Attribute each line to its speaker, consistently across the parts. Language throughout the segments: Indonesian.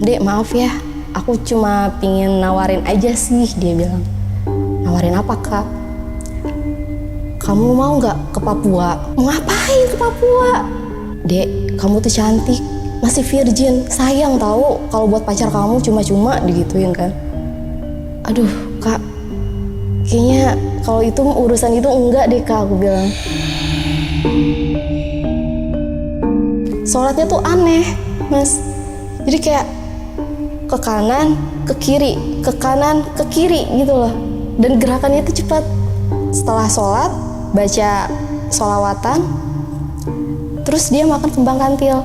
Speaker 1: Dek maaf ya, aku cuma pingin nawarin aja sih, dia bilang. Nawarin apa kak? Kamu mau nggak ke Papua? Mau ngapain ke Papua? Dek, kamu tuh cantik, masih virgin, sayang tahu kalau buat pacar kamu cuma-cuma digituin kan. Aduh kak, kayaknya kalau itu urusan itu enggak deh kak, aku bilang. Sholatnya tuh aneh mas, jadi kayak ke kanan, ke kiri, ke kanan, ke kiri gitu loh. Dan gerakannya itu cepat. Setelah sholat, baca sholawatan, terus dia makan kembang kantil.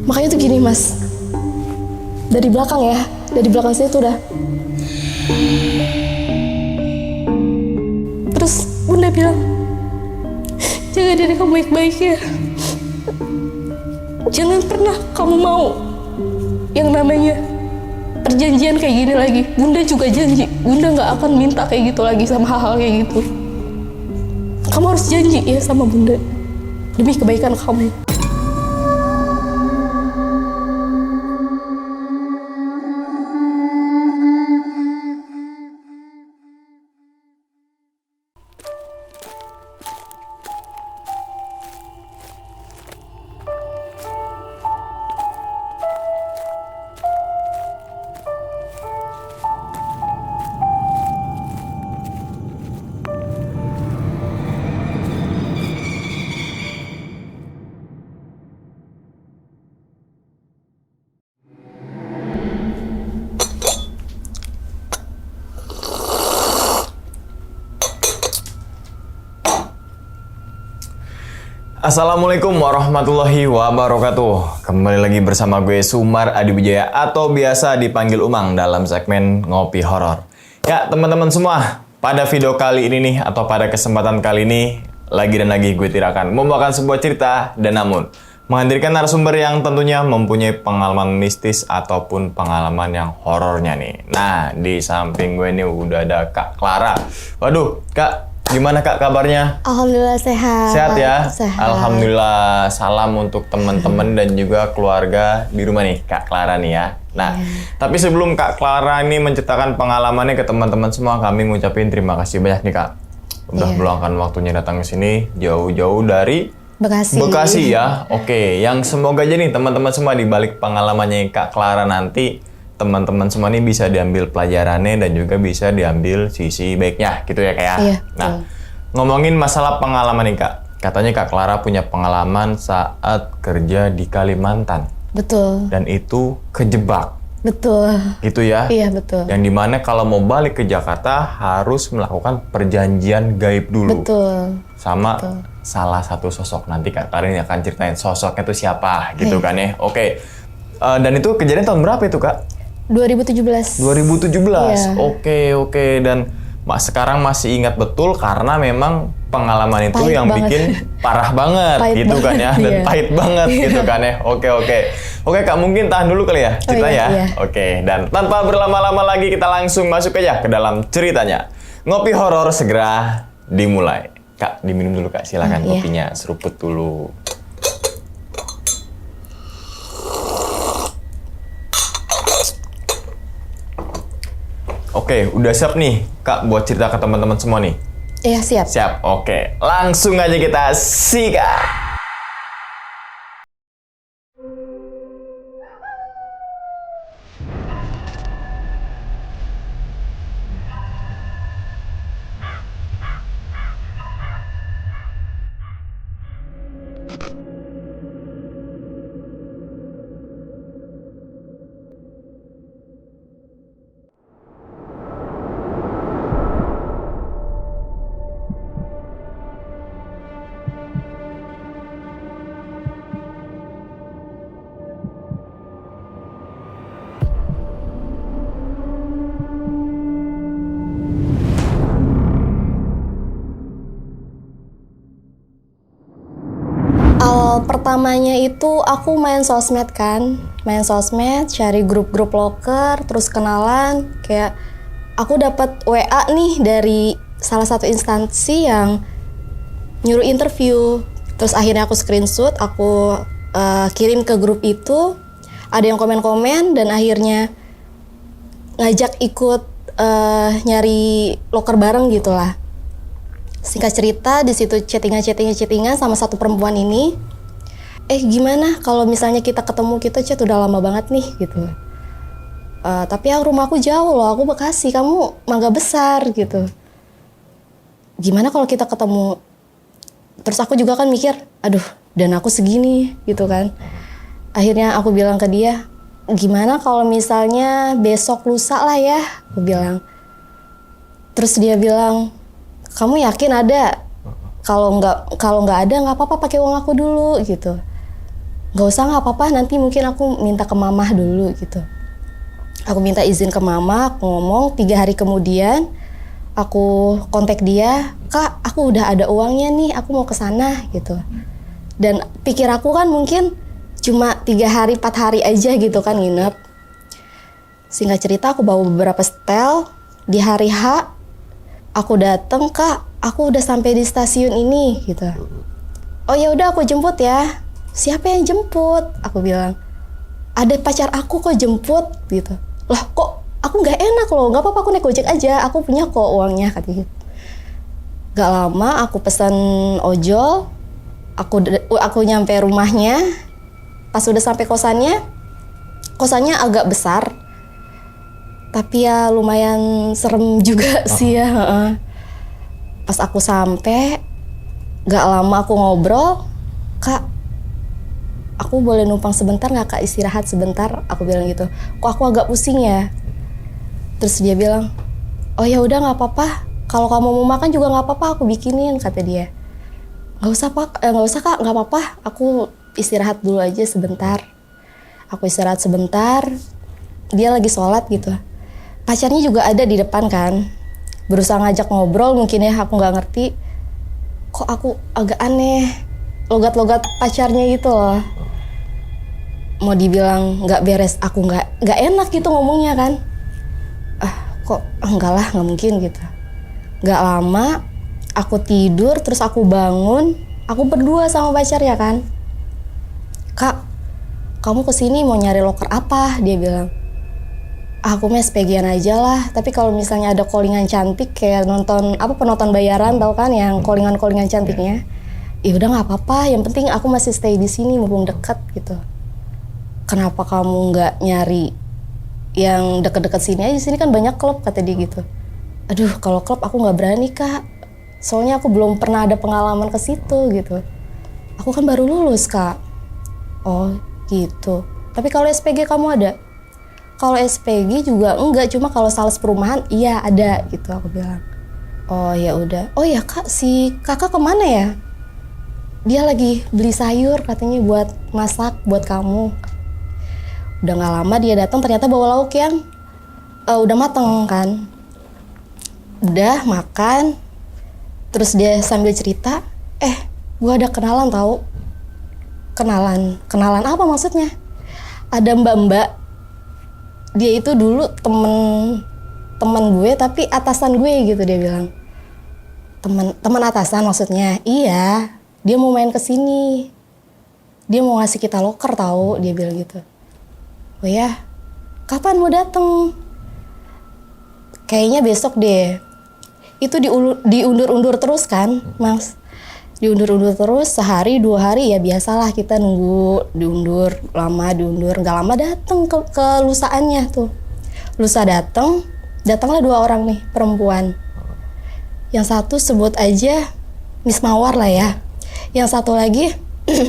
Speaker 1: Makanya tuh gini mas, dari belakang ya, dari belakang sini tuh udah. Terus bunda bilang, jaga diri kamu baik-baik ya. Jangan pernah kamu mau yang namanya perjanjian kayak gini lagi. Bunda juga janji, bunda gak akan minta kayak gitu lagi sama hal-hal kayak gitu. Kamu harus janji ya sama bunda, demi kebaikan kamu.
Speaker 2: Assalamualaikum warahmatullahi wabarakatuh. Kembali lagi bersama gue Sumar Adiwijaya atau biasa dipanggil Umang dalam segmen Ngopi Horor. Ya teman-teman semua, pada video kali ini nih atau pada kesempatan kali ini lagi dan lagi gue tidak akan membawakan sebuah cerita dan namun menghadirkan narasumber yang tentunya mempunyai pengalaman mistis ataupun pengalaman yang horornya nih. Nah di samping gue nih udah ada Kak Clara. Waduh Kak, gimana Kak kabarnya?
Speaker 1: Alhamdulillah sehat.
Speaker 2: Sehat ya?
Speaker 1: Sehat.
Speaker 2: Alhamdulillah. Salam untuk teman-teman dan juga keluarga di rumah nih Kak Clara nih ya. Nah, tapi sebelum Kak Clara ini menceritakan pengalamannya ke teman-teman semua, kami ngucapin terima kasih banyak nih Kak. Udah meluangkan waktunya datang ke sini jauh-jauh dari Bekasi ya. Oke, yang semoga aja nih teman-teman semua di balik pengalamannya Kak Clara nanti teman-teman semua ini bisa diambil pelajarannya dan juga bisa diambil sisi baiknya gitu ya Kak ya.
Speaker 1: Iya,
Speaker 2: nah, ngomongin masalah pengalaman nih Kak. Katanya Kak Clara punya pengalaman saat kerja di Kalimantan.
Speaker 1: Betul.
Speaker 2: Dan itu kejebak.
Speaker 1: Betul.
Speaker 2: Gitu ya?
Speaker 1: Iya betul.
Speaker 2: Yang dimana kalau mau balik ke Jakarta harus melakukan perjanjian gaib dulu.
Speaker 1: Betul.
Speaker 2: Sama salah satu sosok. Nanti Kak Clara ini akan ceritain sosoknya itu siapa gitu kan ya. Oke. Dan itu kejadian tahun berapa itu Kak?
Speaker 1: 2017.
Speaker 2: 2017.
Speaker 1: Iya.
Speaker 2: Oke. Dan sekarang masih ingat betul karena memang pengalaman itu
Speaker 1: Pahit
Speaker 2: yang
Speaker 1: banget.
Speaker 2: bikin parah banget
Speaker 1: Pahit
Speaker 2: gitu kan
Speaker 1: banget,
Speaker 2: ya. Dan
Speaker 1: iya.
Speaker 2: pahit banget gitu kan ya. Oke Kak, mungkin tahan dulu kali ya cerita ya.
Speaker 1: Iya.
Speaker 2: Oke, dan tanpa berlama-lama lagi kita langsung masuk aja ke dalam ceritanya. Ngopi horor segera dimulai. Kak, diminum dulu Kak, silakan
Speaker 1: Iya.
Speaker 2: kopinya, seruput dulu. Oke, udah siap nih Kak buat cerita ke teman-teman semua nih?
Speaker 1: Iya siap.
Speaker 2: Siap, oke. Langsung aja kita sikat.
Speaker 1: Awal pertamanya itu aku main sosmed kan, cari grup-grup loker, terus kenalan. Kayak aku dapat WA nih dari salah satu instansi yang nyuruh interview. Terus akhirnya aku screenshot, aku kirim ke grup itu. ada yang komen-komen dan akhirnya ngajak ikut nyari loker bareng gitulah. Singkat cerita di situ chattingan sama satu perempuan ini. Gimana kalau misalnya kita ketemu, kita chat udah lama banget nih gitu. Tapi rumahku jauh loh, aku Bekasi, kamu Mangga Besar gitu. Gimana kalau kita ketemu? Terus aku juga kan mikir, aduh, dan aku segini gitu kan. Akhirnya aku bilang ke dia, gimana kalau misalnya besok lusa lah ya, aku bilang. Terus dia bilang, kamu yakin ada? Kalau nggak ada nggak apa-apa, pakai uang aku dulu gitu. Nggak usah, nggak apa-apa, nanti mungkin aku minta ke mamah dulu gitu. Aku minta izin ke mama, aku ngomong. 3 hari kemudian aku kontak dia, Kak, aku udah ada uangnya nih, aku mau ke sana gitu. Dan pikir aku kan mungkin cuma 3 hari 4 hari aja gitu kan nginep. Singkat cerita aku bawa beberapa setel. Di hari H aku dateng, Kak, aku udah sampai di stasiun ini gitu. Oh ya udah, aku jemput ya. Siapa yang jemput? Aku bilang, ada pacar aku kok jemput gitu. Lah kok aku nggak enak loh, nggak apa-apa, aku naik Gojek aja, aku punya kok uangnya katanya. Gak lama aku pesan ojol, aku nyampe rumahnya. Pas udah sampai kosannya agak besar, tapi ya lumayan serem juga sih ya. Pas aku sampai, gak lama aku ngobrol, Kak, aku boleh numpang sebentar nggak, Kak, istirahat sebentar? Aku bilang gitu. Kok aku agak pusing ya? Terus dia bilang, oh ya udah nggak apa-apa. Kalau kamu mau makan juga nggak apa-apa, aku bikinin, kata dia. Nggak usah Pak, nggak usah Kak, nggak apa-apa. Aku istirahat dulu aja sebentar. Aku istirahat sebentar. Dia lagi sholat gitu. Pacarnya juga ada di depan kan. Berusaha ngajak ngobrol mungkin ya, aku nggak ngerti. Kok aku agak aneh. Logat-logat pacarnya gitu loh. Mau dibilang nggak beres, aku nggak enak gitu ngomongnya kan. Kok enggak lah, nggak mungkin gitu. Nggak lama aku tidur, terus aku bangun. Aku berdua sama pacarnya kan. Kak, kamu kesini mau nyari loker apa? Dia bilang. Aku mah SPG-an aja lah. Tapi kalau misalnya ada callingan cantik kayak nonton penonton bayaran, tau kan yang callingan cantiknya. Ya udah nggak apa-apa. Yang penting aku masih stay di sini mumpung dekat gitu. Kenapa kamu nggak nyari yang deket-deket sini aja? Sini kan banyak klub, kata dia gitu. Aduh, kalau klub aku nggak berani, Kak. Soalnya aku belum pernah ada pengalaman ke situ gitu. Aku kan baru lulus, Kak. Oh gitu. Tapi kalau SPG kamu ada? Kalau SPG juga enggak, cuma kalau sales perumahan iya ada gitu, aku bilang. Oh ya udah. Oh ya Kak, si kakak kemana ya? Dia lagi beli sayur katanya buat masak buat kamu. Udah nggak lama dia datang, ternyata bawa lauk yang udah mateng kan. Udah makan, terus dia sambil cerita, gua ada kenalan tahu. Kenalan apa maksudnya? Ada mbak-mbak, dia itu dulu temen gue tapi atasan gue gitu, dia bilang. Teman atasan maksudnya. Iya, dia mau main ke sini. Dia mau ngasih kita loker tahu, dia bilang gitu. Oh ya, kapan mau dateng? Kayaknya besok deh. Itu diundur-undur terus kan, Mas? Diundur-undur terus, sehari 2 hari ya biasalah kita nunggu, diundur, nggak lama dateng ke lusaannya tuh. Lusa datanglah 2 orang nih, perempuan. Yang satu sebut aja Miss Mawar lah ya. Yang satu lagi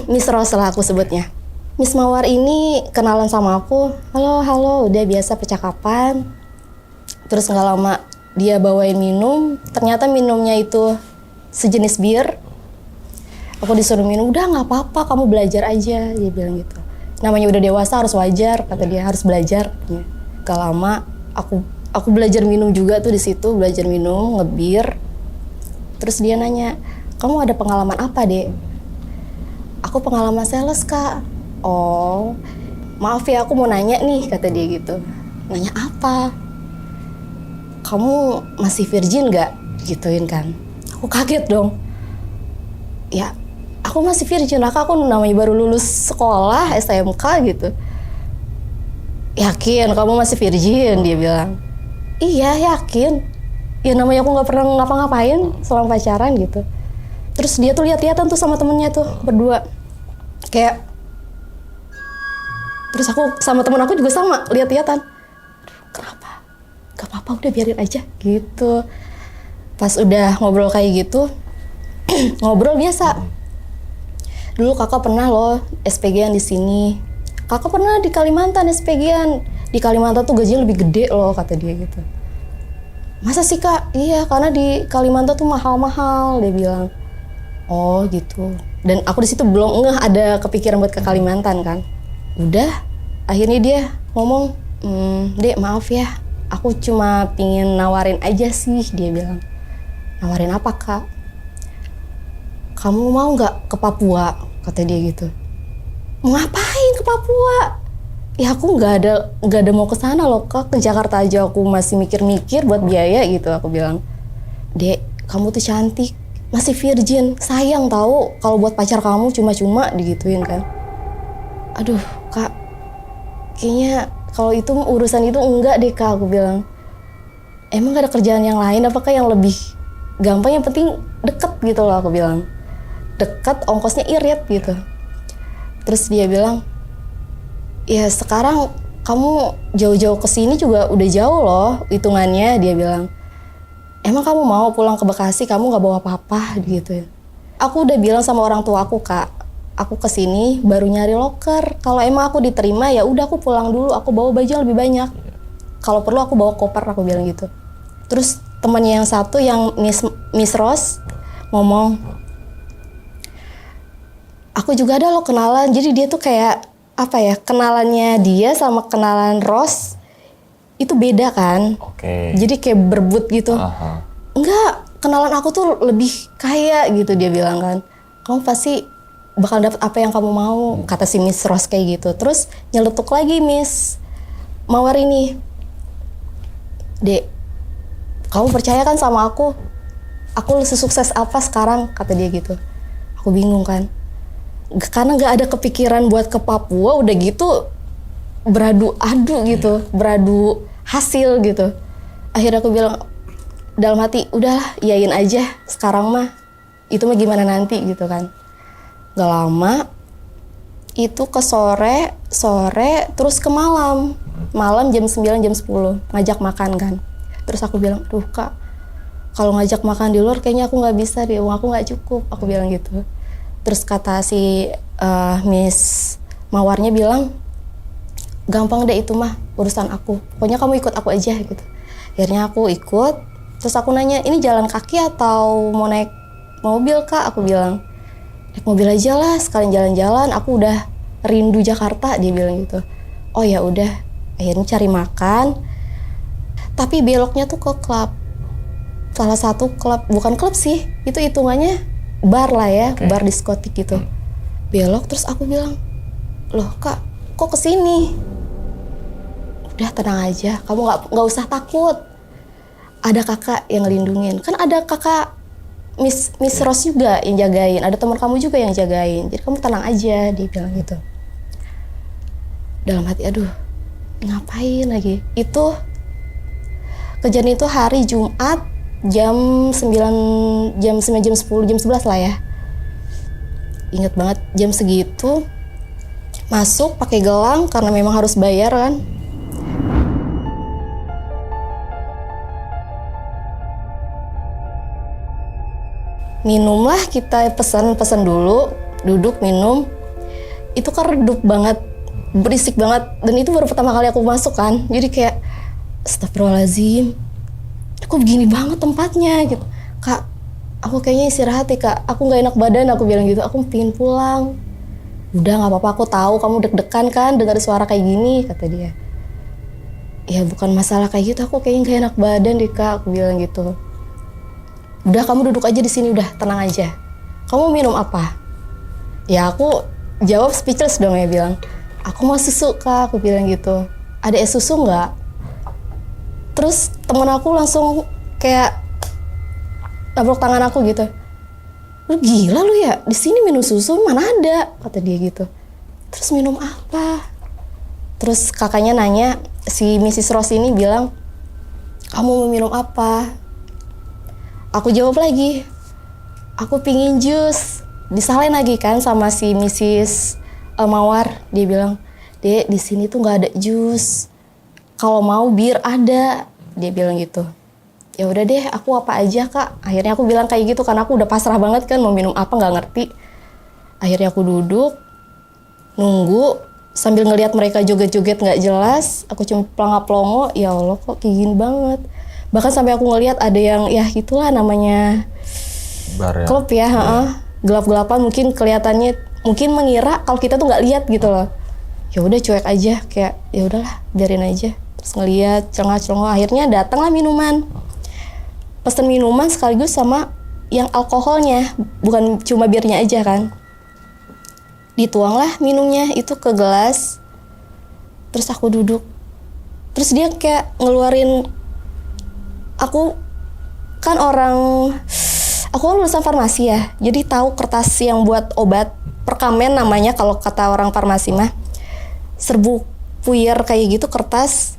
Speaker 1: Miss Rose lah aku sebutnya. Miss Mawar ini kenalan sama aku, halo, udah biasa percakapan. Terus nggak lama dia bawain minum, ternyata minumnya itu sejenis bir. Aku disuruh minum, udah nggak apa-apa, kamu belajar aja, dia bilang gitu. Namanya udah dewasa harus wajar, kata dia, harus belajar. Gak lama aku belajar minum juga tuh di situ, belajar minum, ngebir. Terus dia nanya, kamu ada pengalaman apa, Dek? Aku pengalaman sales, Kak. Oh, maaf ya, aku mau nanya nih, kata dia gitu. Nanya apa? Kamu masih virgin gak? Gituin kan. Aku kaget dong. Ya, aku masih virgin lah, aku namanya baru lulus sekolah SMK gitu. yakin kamu masih virgin? Dia bilang, iya yakin. Ya namanya aku nggak pernah ngapa-ngapain selama pacaran gitu. Terus dia tuh lihat-lihatan tuh sama temennya tuh berdua. Kayak, terus aku sama temen aku juga sama lihat-lihatan. Kenapa? Gak apa-apa, udah biarin aja gitu. Pas udah ngobrol kayak gitu, ngobrol biasa. Dulu kakak pernah loh SPG-an di sini. Kakak pernah di Kalimantan SPG-an. Di Kalimantan tuh gajinya lebih gede loh, kata dia gitu. Masa sih kak? Iya, karena di Kalimantan tuh mahal-mahal, dia bilang. Oh gitu. Dan aku di situ belum ngeh ada kepikiran buat ke Kalimantan kan. Udah, akhirnya dia ngomong, Dek maaf ya, aku cuma pingin nawarin aja sih, dia bilang. Nawarin apa kak? Kamu mau nggak ke Papua? Kata dia gitu. Mau ngapain ke Papua? Ya aku nggak ada mau ke sana loh kak. Ke Jakarta aja aku masih mikir-mikir buat biaya gitu. Aku bilang, Dek, kamu tuh cantik, masih virgin, sayang tahu kalau buat pacar kamu cuma-cuma digituin kan. Aduh kak, kayaknya kalau itu urusan itu enggak deh kak, aku bilang. Emang gak ada kerjaan yang lain? Apakah yang lebih gampang? Yang penting deket gitu loh, aku bilang. Deket, ongkosnya irit gitu. Terus dia bilang, ya sekarang kamu jauh-jauh kesini juga udah jauh loh hitungannya, dia bilang. Emang kamu mau pulang ke Bekasi, kamu gak bawa apa-apa gitu. Aku udah bilang sama orang tua aku kak, aku kesini baru nyari loker. Kalau emang aku diterima ya udah aku pulang dulu, aku bawa baju yang lebih banyak. Kalau perlu aku bawa koper, aku bilang gitu. Terus temannya yang satu yang Miss Rose ngomong, aku juga ada loh kenalan. Jadi dia tuh kayak apa ya, kenalannya dia sama kenalan Rose itu beda kan.
Speaker 2: Oke.
Speaker 1: Jadi kayak berebut gitu.
Speaker 2: Aha.
Speaker 1: Enggak, kenalan aku tuh lebih kaya gitu, dia bilang kan. Kamu pasti bakal dapet apa yang kamu mau, kata si Miss Rose kayak gitu. Terus nyeletuk lagi Miss Mawar ini, Dek, kamu percaya kan sama aku? Aku sesukses apa sekarang, kata dia gitu. Aku bingung kan. Karena gak ada kepikiran buat ke Papua, udah gitu beradu-adu gitu, beradu hasil gitu. Akhirnya aku bilang dalam hati, udah iyain aja sekarang mah, itu mah gimana nanti gitu kan. Gak lama itu ke sore terus ke malam jam 9 jam 10 ngajak makan kan. Terus aku bilang, duh kak, kalau ngajak makan di luar kayaknya aku nggak bisa deh, uang aku nggak cukup, aku bilang gitu. Terus kata si Miss Mawarnya bilang, gampang deh itu mah urusan aku, pokoknya kamu ikut aku aja gitu. Akhirnya aku ikut. Terus aku nanya, ini jalan kaki atau mau naik mobil kak? Aku bilang, naik mobil aja lah, sekalian jalan-jalan, aku udah rindu Jakarta, dia bilang gitu. Oh ya udah, akhirnya cari makan, tapi beloknya tuh ke klub, salah satu klub, bukan klub sih, itu hitungannya bar lah ya, bar diskotik gitu. Belok, terus aku bilang, loh kak, kok kesini? Udah tenang aja, kamu nggak usah takut, ada kakak yang ngelindungin, kan ada kakak Miss Rose juga yang jagain, ada teman kamu juga yang jagain, jadi kamu tenang aja, dia bilang gitu. Dalam hati, aduh, ngapain lagi? Itu kejadian itu hari Jumat jam 9, jam 10, jam 11 lah ya. Ingat banget, jam segitu masuk pakai gelang karena memang harus bayar kan. Minumlah, kita pesan dulu, duduk minum. Itu kan redup banget, berisik banget, dan itu baru pertama kali aku masuk kan. Jadi kayak astagfirullahaladzim, kok begini banget tempatnya gitu. Kak, aku kayaknya istirahat ya kak, aku gak enak badan, aku bilang gitu, aku pengen pulang. Udah gak apa-apa, aku tahu kamu deg-degan kan dengar suara kayak gini, kata dia. Ya bukan masalah kayak gitu, aku kayaknya gak enak badan deh kak, aku bilang gitu. Udah kamu duduk aja di sini, udah tenang aja. Kamu minum apa? Ya aku jawab speechless dong ya, bilang, aku mau susu kak, aku bilang gitu. Ada es susu nggak? Terus temen aku langsung kayak tabrak tangan aku gitu. Lu gila lu ya, di sini minum susu mana ada, kata dia gitu. Terus minum apa? Terus kakaknya nanya, si Mrs. Rose ini bilang, kamu mau minum apa? Aku jawab lagi, aku pingin jus. Disalahin lagi kan sama si Mrs. Mawar. Dia bilang, Dek, di sini tuh nggak ada jus. Kalau mau bir ada. Dia bilang gitu. Ya udah deh, aku apa aja kak. Akhirnya aku bilang kayak gitu karena aku udah pasrah banget kan mau minum apa nggak ngerti. Akhirnya aku duduk, nunggu sambil ngelihat mereka joget-joget nggak jelas. Aku cuma pelangap-pelongo, ya Allah kok kayak gini banget. Bahkan sampai aku ngelihat ada yang ya itulah namanya
Speaker 2: Bar ya.
Speaker 1: klub ya, gelap-gelapan mungkin kelihatannya, mungkin mengira kalau kita tuh nggak lihat gitu loh. Ya udah cuek aja, kayak ya udahlah biarin aja. Terus ngelihat celengah-celengah, akhirnya datanglah minuman. Pesen minuman sekaligus sama yang alkoholnya, bukan cuma birnya aja kan. Dituanglah minumnya itu ke gelas. Terus aku duduk. Terus dia kayak ngeluarin, aku kan lulusan farmasi ya. Jadi tahu kertas yang buat obat, perkamen namanya kalau kata orang farmasi mah. Serbuk puyer kayak gitu, kertas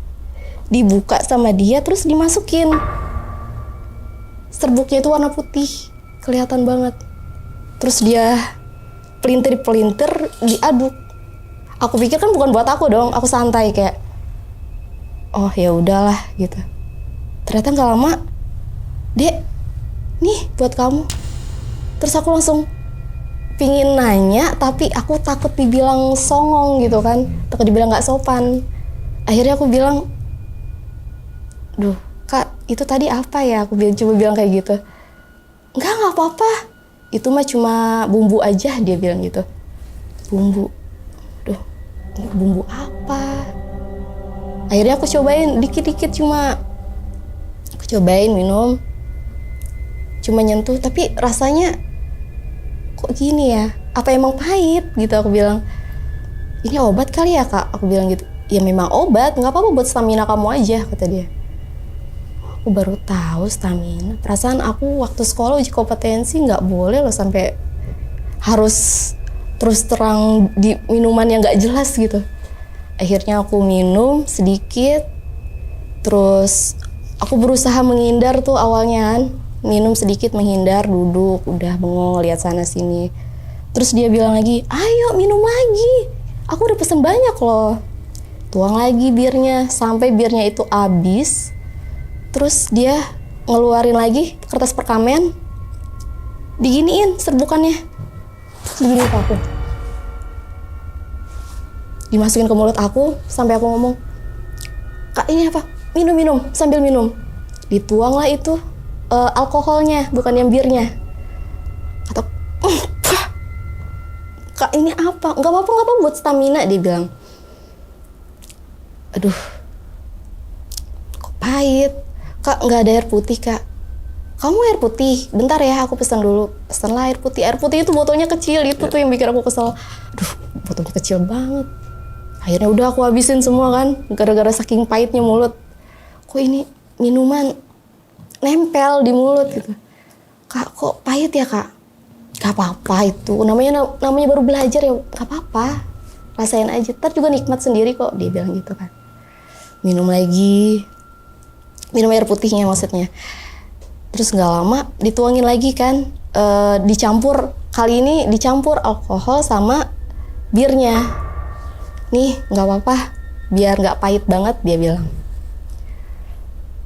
Speaker 1: dibuka sama dia terus dimasukin. Serbuknya itu warna putih, kelihatan banget. Terus dia pelintir-pelintir diaduk. Aku pikir kan bukan buat aku dong, aku santai kayak, oh ya udahlah gitu. Ternyata nggak lama, Dek, nih buat kamu. Terus aku langsung pingin nanya, tapi aku takut dibilang songong gitu kan, takut dibilang nggak sopan. Akhirnya aku bilang, duh kak, itu tadi apa ya? Aku coba bilang kayak gitu. Nggak apa-apa, itu mah cuma bumbu aja, dia bilang gitu. Bumbu, duh, bumbu apa? Akhirnya aku cobain dikit-dikit, aku cobain minum, cuma nyentuh, tapi rasanya kok gini ya? Apa emang pahit gitu? Aku bilang, ini obat kali ya kak? Aku bilang gitu. Ya memang obat, nggak apa-apa buat stamina kamu aja, kata dia. Aku baru tahu stamina. Perasaan aku waktu sekolah uji kompetensi nggak boleh loh sampai harus terus terang di minuman yang nggak jelas gitu. Akhirnya aku minum sedikit, terus aku berusaha menghindar tuh awalnya kan. Minum sedikit menghindar, duduk, udah bengong lihat sana sini. Terus dia bilang lagi, ayo minum lagi. Aku udah pesen banyak loh. Tuang lagi birnya, sampai birnya itu habis. Terus dia ngeluarin lagi kertas perkamen, diginiin serbukannya, segini ke aku, dimasukin ke mulut aku sampai aku ngomong, kak ini apa? Minum sambil minum. Dituanglah itu alkoholnya, bukan yang birnya. Kata, kak ini apa? Nggak apa-apa buat stamina, dia bilang. Aduh, kok pahit. Kak, nggak ada air putih, kak. Kamu air putih? Bentar ya, aku pesan dulu. Pesanlah air putih. Air putih itu botolnya kecil, itu tuh yang bikin aku kesel. Aduh, botolnya kecil banget. Akhirnya udah aku habisin semua kan, gara-gara saking pahitnya mulut. Kok ini minuman nempel di mulut gitu. Kak, kok pahit ya kak? Gak apa-apa itu, namanya baru belajar ya, gak apa-apa. Rasain aja, ntar juga nikmat sendiri kok, dia bilang gitu kan. Minum lagi. Minum air putihnya maksudnya. Terus nggak lama dituangin lagi kan, dicampur. Kali ini dicampur alkohol sama birnya. Nih nggak apa-apa, biar nggak pahit banget, dia bilang.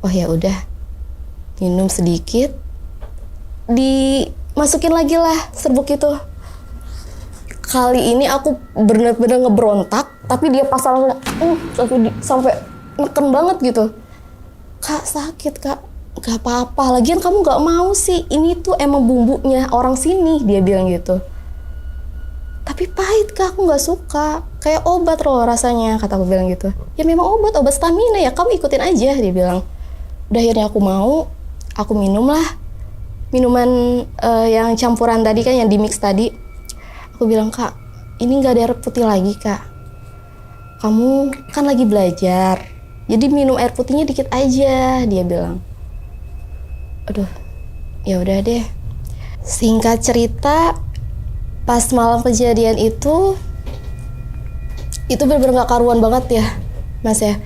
Speaker 1: Oh ya udah, minum sedikit, dimasukin lagi lah serbuk itu. Kali ini aku bener-bener ngeberontak, tapi dia pasal sampai neken banget gitu. Kak sakit kak, gak apa-apa, lagian kamu gak mau sih, ini tuh emang bumbunya orang sini, dia bilang gitu. Tapi pahit kak, aku gak suka, kayak obat loh rasanya, kata aku bilang gitu. Ya memang obat stamina ya, kamu ikutin aja, dia bilang. Udah akhirnya aku mau, aku minum lah minuman yang campuran tadi kan, yang di mix tadi. Aku bilang, kak ini gak ada air putih lagi kak, kamu kan lagi belajar, jadi minum air putihnya dikit aja, dia bilang. Aduh, ya udah deh. Singkat cerita, pas malam kejadian itu, Itu bener-bener gak karuan banget ya Mas ya.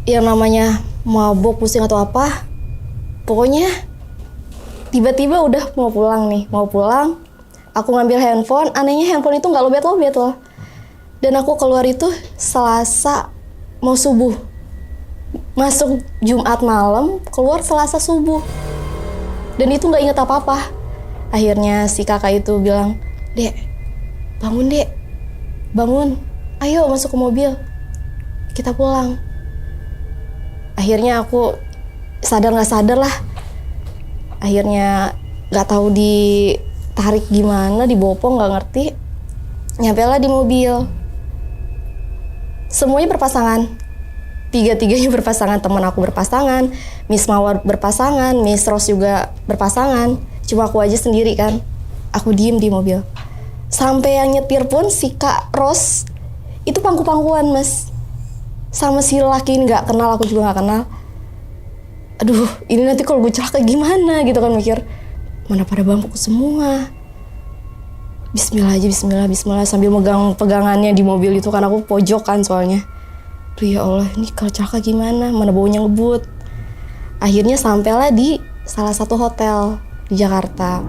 Speaker 1: Yang namanya mabok, pusing atau apa, pokoknya tiba-tiba udah mau pulang nih, mau pulang. Aku ngambil handphone, anehnya handphone itu gak lobet-lobet loh. Dan aku keluar itu Selasa mau subuh. Masuk Jumat malam, keluar Selasa subuh. Dan itu gak inget apa-apa. Akhirnya si kakak itu bilang, Dek, bangun Dek, bangun. Ayo masuk ke mobil, kita pulang. Akhirnya aku sadar gak sadar lah. Akhirnya gak tahu ditarik gimana, dibopong gak ngerti. Nyampe lah di mobil. Semuanya berpasangan. Tiga-tiganya berpasangan. Teman aku berpasangan, Miss Mawar berpasangan, Miss Rose juga berpasangan. Cuma aku aja sendiri kan. Aku diem di mobil. Sampai yang nyetir pun si Kak Rose itu pangku-pangkuan Mas. Sama si laki ini gak kenal, aku juga gak kenal. Aduh, ini nanti kalau gue celaka gimana gitu kan mikir. Mana pada bangku semua. Bismillah aja, bismillah, bismillah. Sambil megang pegangannya di mobil itu kan, aku pojok kan soalnya. Aduh ya Allah, ini kalau celaka gimana? Mana baunya ngebut. Akhirnya sampailah di salah satu hotel di Jakarta.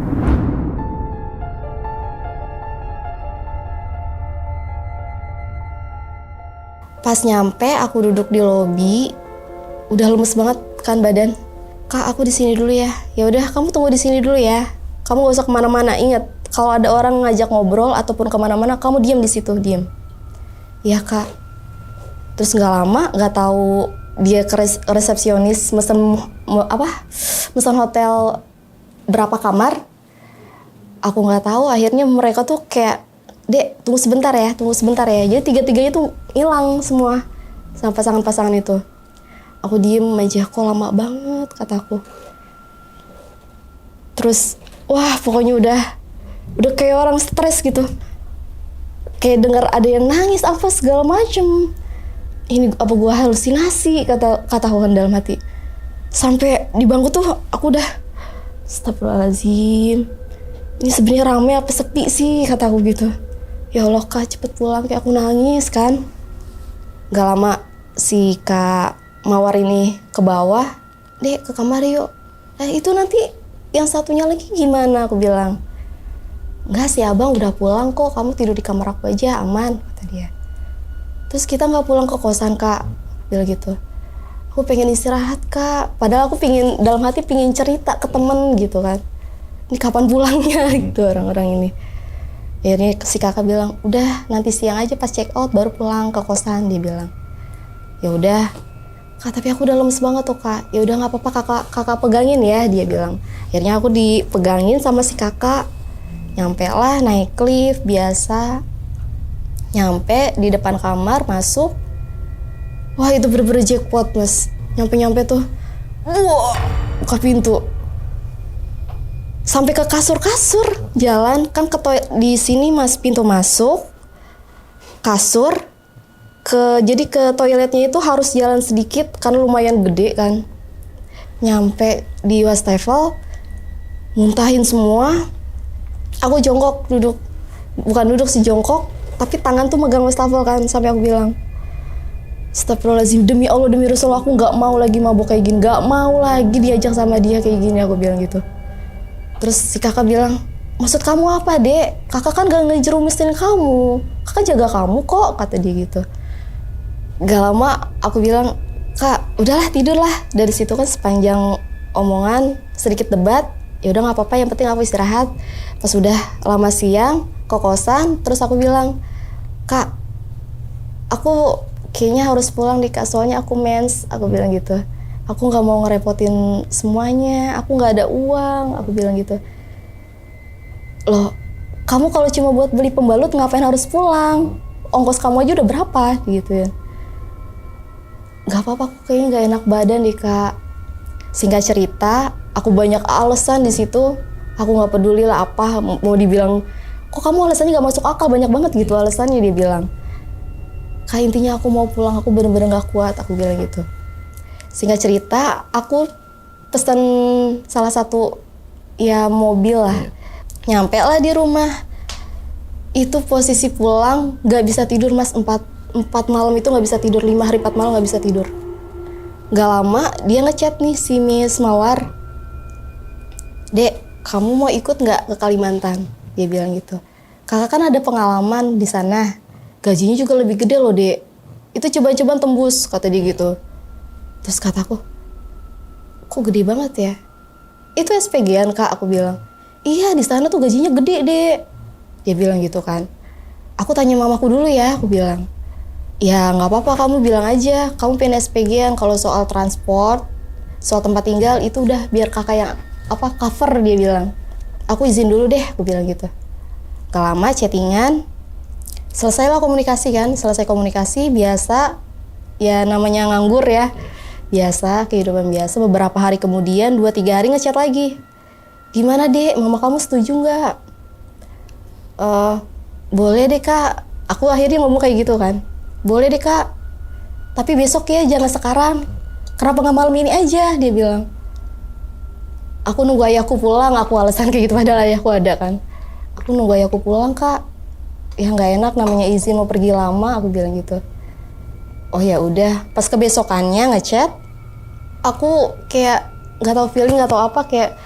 Speaker 1: Pas nyampe, aku duduk di lobi, udah lemes banget kan badan. Kak, aku di sini dulu ya. Ya udah, kamu tunggu di sini dulu ya. Kamu gak usah kemana-mana. Ingat, kalau ada orang ngajak ngobrol ataupun kemana-mana, kamu diam di situ, diam. Iya Kak. Terus nggak lama, nggak tahu dia ke resepsionis mesen hotel berapa kamar. Aku nggak tahu. Akhirnya mereka tuh kayak, Dek, tunggu sebentar ya. Jadi tiga-tiganya tuh hilang semua sama pasangan-pasangan itu. Aku diem aja, kok lama banget kataku. Terus, wah pokoknya udah kayak orang stres gitu. Kayak dengar ada yang nangis apa segala macem. Ini apa gua halusinasi kata aku kan dalam hati. Sampai di bangku tuh aku udah, astagfirullahaladzim. Ini sebenarnya rame apa sepi sih kataku gitu. Ya Allah Kak, cepet pulang, kayak aku nangis kan. Gak lama si Kak Mawar ini ke bawah, Dek ke kamar yuk. Itu nanti yang satunya lagi gimana, aku bilang. Enggak sih abang udah pulang kok, kamu tidur di kamar aku aja aman, kata dia. Terus kita gak pulang ke kosan Kak, bilang gitu. Aku pengen istirahat Kak, padahal aku dalam hati pengen cerita ke temen gitu kan. Ini kapan pulangnya gitu orang-orang ini. Akhirnya si kakak bilang, udah nanti siang aja pas check out baru pulang ke kosan, dia bilang. Ya udah Kak, tapi aku udah lemes banget tuh Kak. Ya udah nggak apa-apa kakak pegangin ya, dia bilang. Akhirnya aku dipegangin sama si kakak. Nyampe lah naik lift biasa. Nyampe di depan kamar masuk. Wah itu bener-bener jackpot Mas. Nyampe tuh, wah buka pintu. Sampai ke kasur jalan kan di sini Mas, pintu masuk kasur jadi ke toiletnya itu harus jalan sedikit karena lumayan gede kan. Nyampe di wastafel muntahin semua. Aku jongkok bukan duduk sih, jongkok, tapi tangan tuh megang wastafel kan. Sampai aku bilang, astagfirullahaladzim, demi Allah demi Rasulullah aku nggak mau lagi mabuk kayak gini, nggak mau lagi diajak sama dia kayak gini, aku bilang gitu. Terus si kakak bilang, maksud kamu apa Dek? Kakak kan gak ngejerumisin kamu, kakak jaga kamu kok, kata dia gitu. Gak lama aku bilang, Kak udahlah tidurlah. Dari situ kan sepanjang omongan, sedikit debat, ya udah nggak apa-apa, yang penting aku istirahat. Pas udah lama siang ke kosan, terus aku bilang, Kak aku kayaknya harus pulang deh Kak, soalnya aku mens, aku bilang gitu. Aku gak mau ngerepotin semuanya, aku gak ada uang, aku bilang gitu. Loh, kamu kalau cuma buat beli pembalut ngapain harus pulang? Ongkos kamu aja udah berapa? Gitu ya. Gak apa-apa, aku kayaknya gak enak badan deh Kak. Singkat cerita, aku banyak alasan di situ. Aku gak peduli lah apa, mau dibilang, kok kamu alasannya gak masuk akal, banyak banget gitu alasannya, dia bilang. Kak intinya aku mau pulang, aku bener-bener gak kuat, aku bilang gitu. Singkat cerita, aku pesan salah satu ya mobil lah. Nyampe lah di rumah. Itu posisi pulang nggak bisa tidur mas, 4 malam itu nggak bisa tidur, 5 hari 4 malam nggak bisa tidur. Gak lama dia ngechat nih si Miss Mawar, Dek, kamu mau ikut nggak ke Kalimantan? Dia bilang gitu. Kakak kan ada pengalaman di sana, gajinya juga lebih gede loh Dek. Itu coba-coba tembus, kata dia gitu. Terus kataku, kok gede banget ya? Itu SPG-an Kak, aku bilang. Iya di sana tuh gajinya gede Dek. Dia bilang gitu kan. Aku tanya mamaku dulu ya, aku bilang. Ya nggak apa-apa, kamu bilang aja. Kamu pengen SPG-an, kalau soal transport, soal tempat tinggal itu udah biar kakak yang cover, dia bilang. Aku izin dulu deh, aku bilang gitu. Gak lama chattingan, selesailah komunikasi kan. Selesai komunikasi biasa, ya namanya nganggur ya. Biasa, kehidupan biasa. Beberapa hari kemudian, 2-3 hari ngechat lagi. Gimana Dek, mama kamu setuju nggak? Boleh deh Kak. Aku akhirnya ngomong kayak gitu kan. Boleh deh Kak, tapi besok ya, jangan sekarang. Kenapa nggak malam ini aja, dia bilang. Aku nunggu ayahku pulang, aku alasan kayak gitu, padahal ayahku ada kan. Aku nunggu ayahku pulang Kak. Ya nggak enak namanya izin mau pergi lama, aku bilang gitu. Oh ya udah, pas kebesokannya ngechat, aku kayak nggak tahu feeling, nggak tahu apa, kayak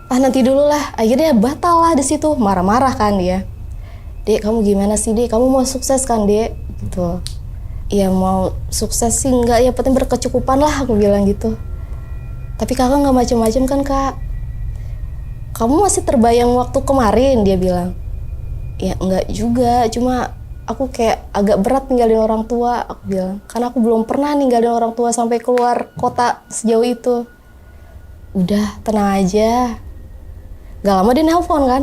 Speaker 1: nanti dulu lah. Akhirnya batal lah di situ, marah-marah kan dia. Dek, kamu gimana sih Dek? Kamu mau sukses kan Dek? Gitu. Ya mau sukses sih enggak, ya penting berkecukupan lah, aku bilang gitu. Tapi kakak nggak macem-macem kan Kak? Kamu masih terbayang waktu kemarin, dia bilang. Ya enggak juga, cuma aku kayak agak berat ninggalin orang tua, aku bilang. Karena aku belum pernah ninggalin orang tua sampai keluar kota sejauh itu. Udah, tenang aja. Gak lama dia nelpon kan.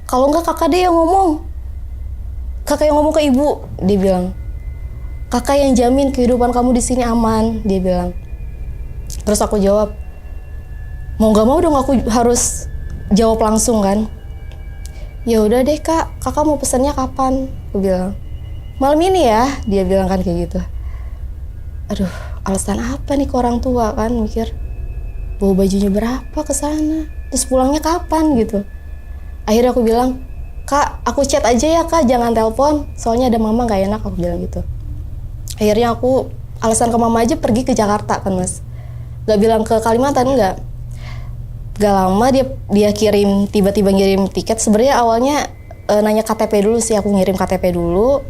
Speaker 1: Kalau enggak kakak deh yang ngomong. Kakak yang ngomong ke ibu, dia bilang. Kakak yang jamin kehidupan kamu di sini aman, dia bilang. Terus aku jawab, mau nggak mau dong aku harus jawab langsung kan. Ya udah deh Kak, kakak mau pesannya kapan? Aku bilang. Malam ini ya, dia bilang kan kayak gitu. Aduh, alasan apa nih ke orang tua kan, mikir. Bawa bajunya berapa ke sana? Terus pulangnya kapan gitu. Akhirnya aku bilang, Kak, aku chat aja ya Kak, jangan telepon. Soalnya ada mama gak enak, aku bilang gitu. Akhirnya aku alasan ke mama aja pergi ke Jakarta kan mas. Gak bilang ke Kalimantan, enggak. Gak lama dia kirim, tiba-tiba ngirim tiket. Sebenarnya awalnya nanya KTP dulu sih, aku ngirim KTP dulu.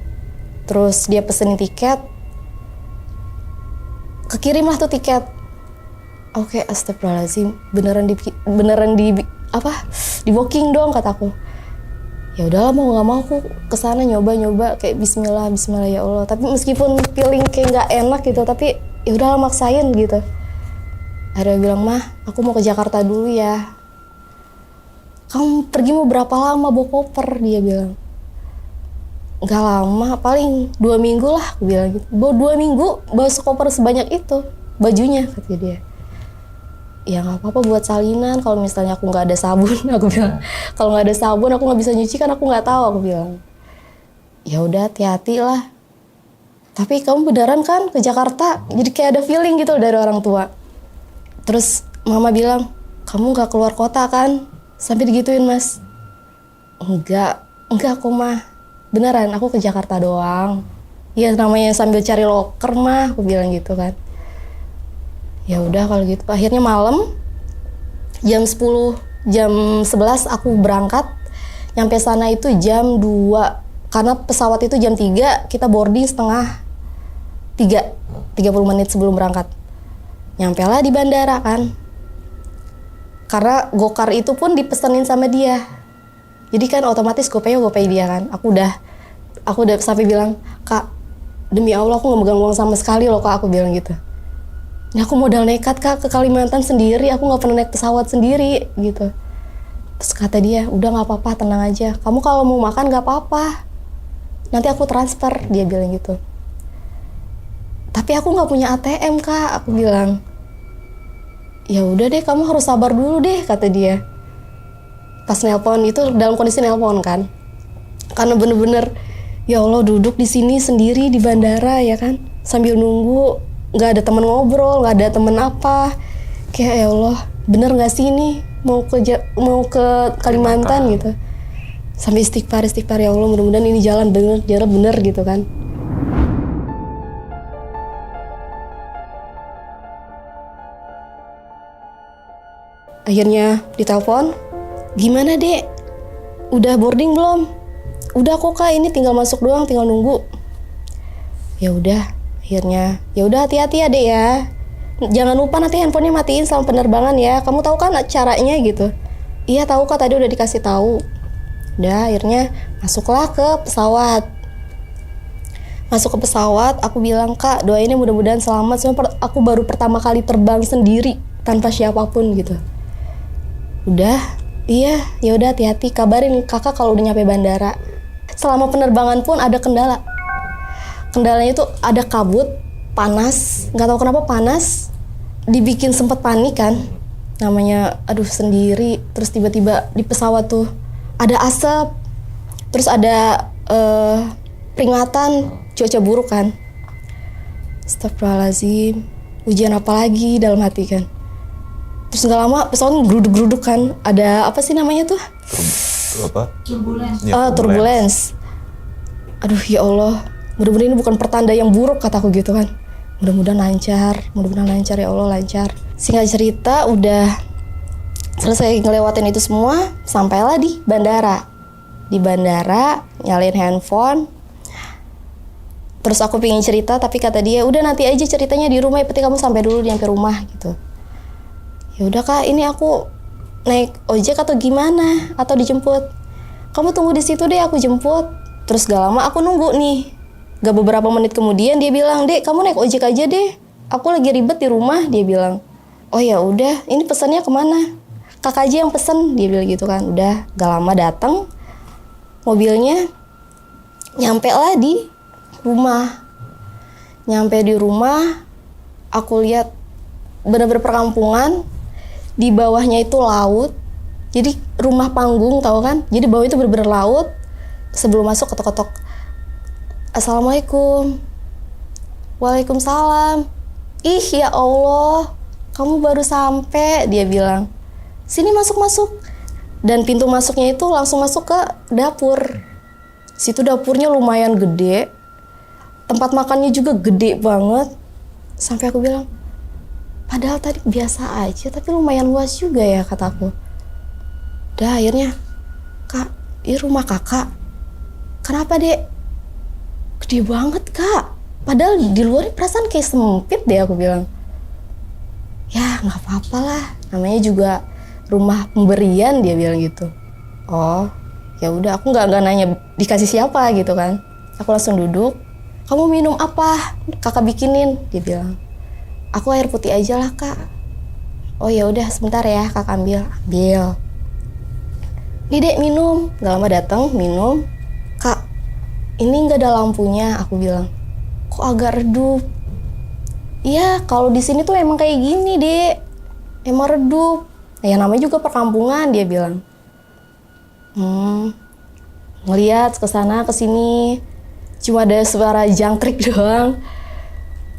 Speaker 1: Terus dia pesenin tiket. Kekirim lah tuh tiket. Oke, astagfirullahaladzim, beneran di booking dong, kataku. Ya udahlah, mau nggak mau aku kesana nyoba kayak Bismillah ya Allah. Tapi meskipun feeling kayak nggak enak gitu, tapi ya udahlah maksain gitu. Akhirnya bilang, Mah, aku mau ke Jakarta dulu ya. Kamu pergi mau berapa lama bawa koper, dia bilang. Nggak lama, paling 2 minggu lah, aku bilang gitu. Bawa 2 minggu bawa koper sebanyak itu bajunya, kata dia. Ya nggak apa-apa buat salinan, kalau misalnya aku nggak ada sabun, aku bilang. Kalau nggak ada sabun aku nggak bisa nyuci kan, aku nggak tahu, aku bilang. Ya udah, hati-hati lah. Tapi kamu beneran kan ke Jakarta? Jadi kayak ada feeling gitu dari orang tua. Terus mama bilang, kamu nggak keluar kota kan? Sampai digituin mas. Enggak kok mah. Beneran aku ke Jakarta doang. Ya namanya sambil cari loker mah, aku bilang gitu kan. Ya udah kalau gitu. Akhirnya malam jam 11 aku berangkat. Nyampe sana itu jam 2. Karena pesawat itu jam 3, kita boarding setengah 3. 30 menit sebelum berangkat. Nyampe lah di bandara kan. Karena Gokar itu pun dipesenin sama dia. Jadi kan otomatis GoPay dia kan. Aku udah sampai bilang, Kak, demi Allah aku gak megang uang sama sekali loh Kak, aku bilang gitu. Ini aku modal nekat Kak ke Kalimantan sendiri, aku gak pernah naik pesawat sendiri gitu. Terus kata dia, udah gak apa-apa, tenang aja. Kamu kalau mau makan gak apa-apa, nanti aku transfer, dia bilang gitu. Tapi aku gak punya ATM Kak, aku bilang. Ya udah deh, kamu harus sabar dulu deh, kata dia. Pas nelpon itu dalam kondisi nelpon kan. Karena bener-bener, ya Allah duduk di sini sendiri di bandara ya kan. Sambil nunggu, nggak ada teman ngobrol, nggak ada teman apa. Kayak ya Allah, bener nggak sih ini mau ke Kalimantan gitu. Sampai istighfar ya Allah, mudah-mudahan ini jalan bener gitu kan. Akhirnya ditelepon, gimana dek? Udah boarding belum? Udah kok kak, ini tinggal masuk doang, tinggal nunggu. Ya udah, akhirnya ya udah hati-hati ya dek ya. Jangan lupa nanti handphonenya matiin selama penerbangan ya. Kamu tahu kan caranya gitu? Iya tahu kak, tadi udah dikasih tahu. Udah akhirnya masuklah ke pesawat. Masuk ke pesawat, aku bilang kak doainnya mudah-mudahan selamat. Soalnya aku baru pertama kali terbang sendiri tanpa siapapun gitu. Udah, iya ya udah hati-hati. Kabarin kakak kalau udah nyampe bandara. Selama penerbangan pun ada kendala. Kendalanya itu ada kabut, panas. Nggak tahu kenapa panas. Dibikin sempet panik kan. Namanya aduh sendiri. Terus tiba-tiba di pesawat tuh ada asap, terus ada peringatan cuaca buruk kan. Astagfirullahaladzim, ujian apa lagi dalam hati kan. Terus nggak lama pesawat geruduk-geruduk kan. Ada apa sih namanya tuh? Turbulence. Aduh ya Allah, mudah-mudahan ini bukan pertanda yang buruk kataku gitu kan. Mudah-mudahan lancar ya Allah, lancar. Singkat cerita udah selesai ngelewatin itu semua, sampailah di bandara. Di bandara, nyalain handphone. Terus aku pengen cerita, tapi kata dia, udah nanti aja ceritanya di rumah, yang penting kamu sampai dulu nyampe rumah gitu. Ya udah kak, ini aku naik ojek atau gimana? Atau dijemput? Kamu tunggu di situ deh, aku jemput. Terus gak lama aku nunggu nih. Gak beberapa menit kemudian dia bilang, dek kamu naik ojek aja deh. Aku lagi ribet di rumah, dia bilang. Oh ya udah, ini pesannya kemana? Kakak aja yang pesen, dia bilang gitu kan. Udah, gak lama datang, mobilnya nyampe lah di rumah. Nyampe di rumah, aku lihat bener-bener perkampungan. Di bawahnya itu laut. Jadi rumah panggung tahu kan? Jadi bawah itu bener-bener laut. Sebelum masuk ketok-ketok, Assalamualaikum. Waalaikumsalam. Ih ya Allah, kamu baru sampai, dia bilang. Sini masuk. Dan pintu masuknya itu langsung masuk ke dapur. Situ dapurnya lumayan gede. Tempat makannya juga gede banget. Sampai aku bilang, padahal tadi biasa aja, tapi lumayan luas juga ya, kataku. Udah akhirnya, kak, ini rumah kakak. Kenapa dek? Gede banget kak. Padahal di luar perasaan kayak sempit deh, aku bilang. Ya nggak apa-apa lah, namanya juga rumah pemberian, dia bilang gitu. Oh ya udah, aku nggak nanya dikasih siapa gitu kan. Aku langsung duduk. Kamu minum apa? Kakak bikinin, dia bilang. Aku air putih aja lah kak. Oh ya udah sebentar ya, kakak ambil. Nih dek minum. Gak lama datang minum. Kak, ini nggak ada lampunya, aku bilang. Kok agak redup? Iya, kalau di sini tuh emang kayak gini dek. Emang redup. Ya namanya juga perkampungan, dia bilang. Ngeliat kesana kesini, cuma ada suara jangkrik doang.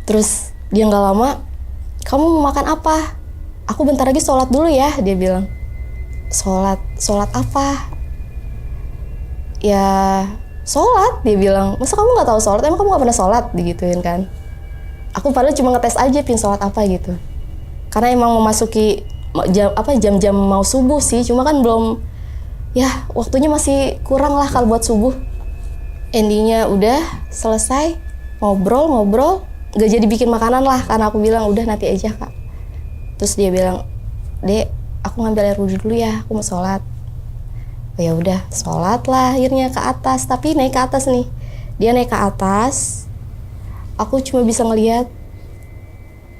Speaker 1: Terus dia nggak lama, kamu mau makan apa? Aku bentar lagi sholat dulu ya, dia bilang. Sholat apa? Ya sholat, dia bilang. Masa kamu nggak tahu sholat? Emang kamu nggak pernah sholat? Digituin kan. Aku padahal cuma ngetes aja pin sholat apa gitu. Karena emang memasuki jam-jam mau subuh sih, cuma kan belum, ya waktunya masih kurang lah kalau buat subuh. Endingnya udah selesai, ngobrol, gak jadi bikin makanan lah, karena aku bilang udah nanti aja kak. Terus dia bilang, dek aku ngambil air wudhu dulu ya, aku mau sholat. Oh ya udah, sholat lah akhirnya ke atas. Tapi naik ke atas nih, dia naik ke atas, aku cuma bisa ngeliat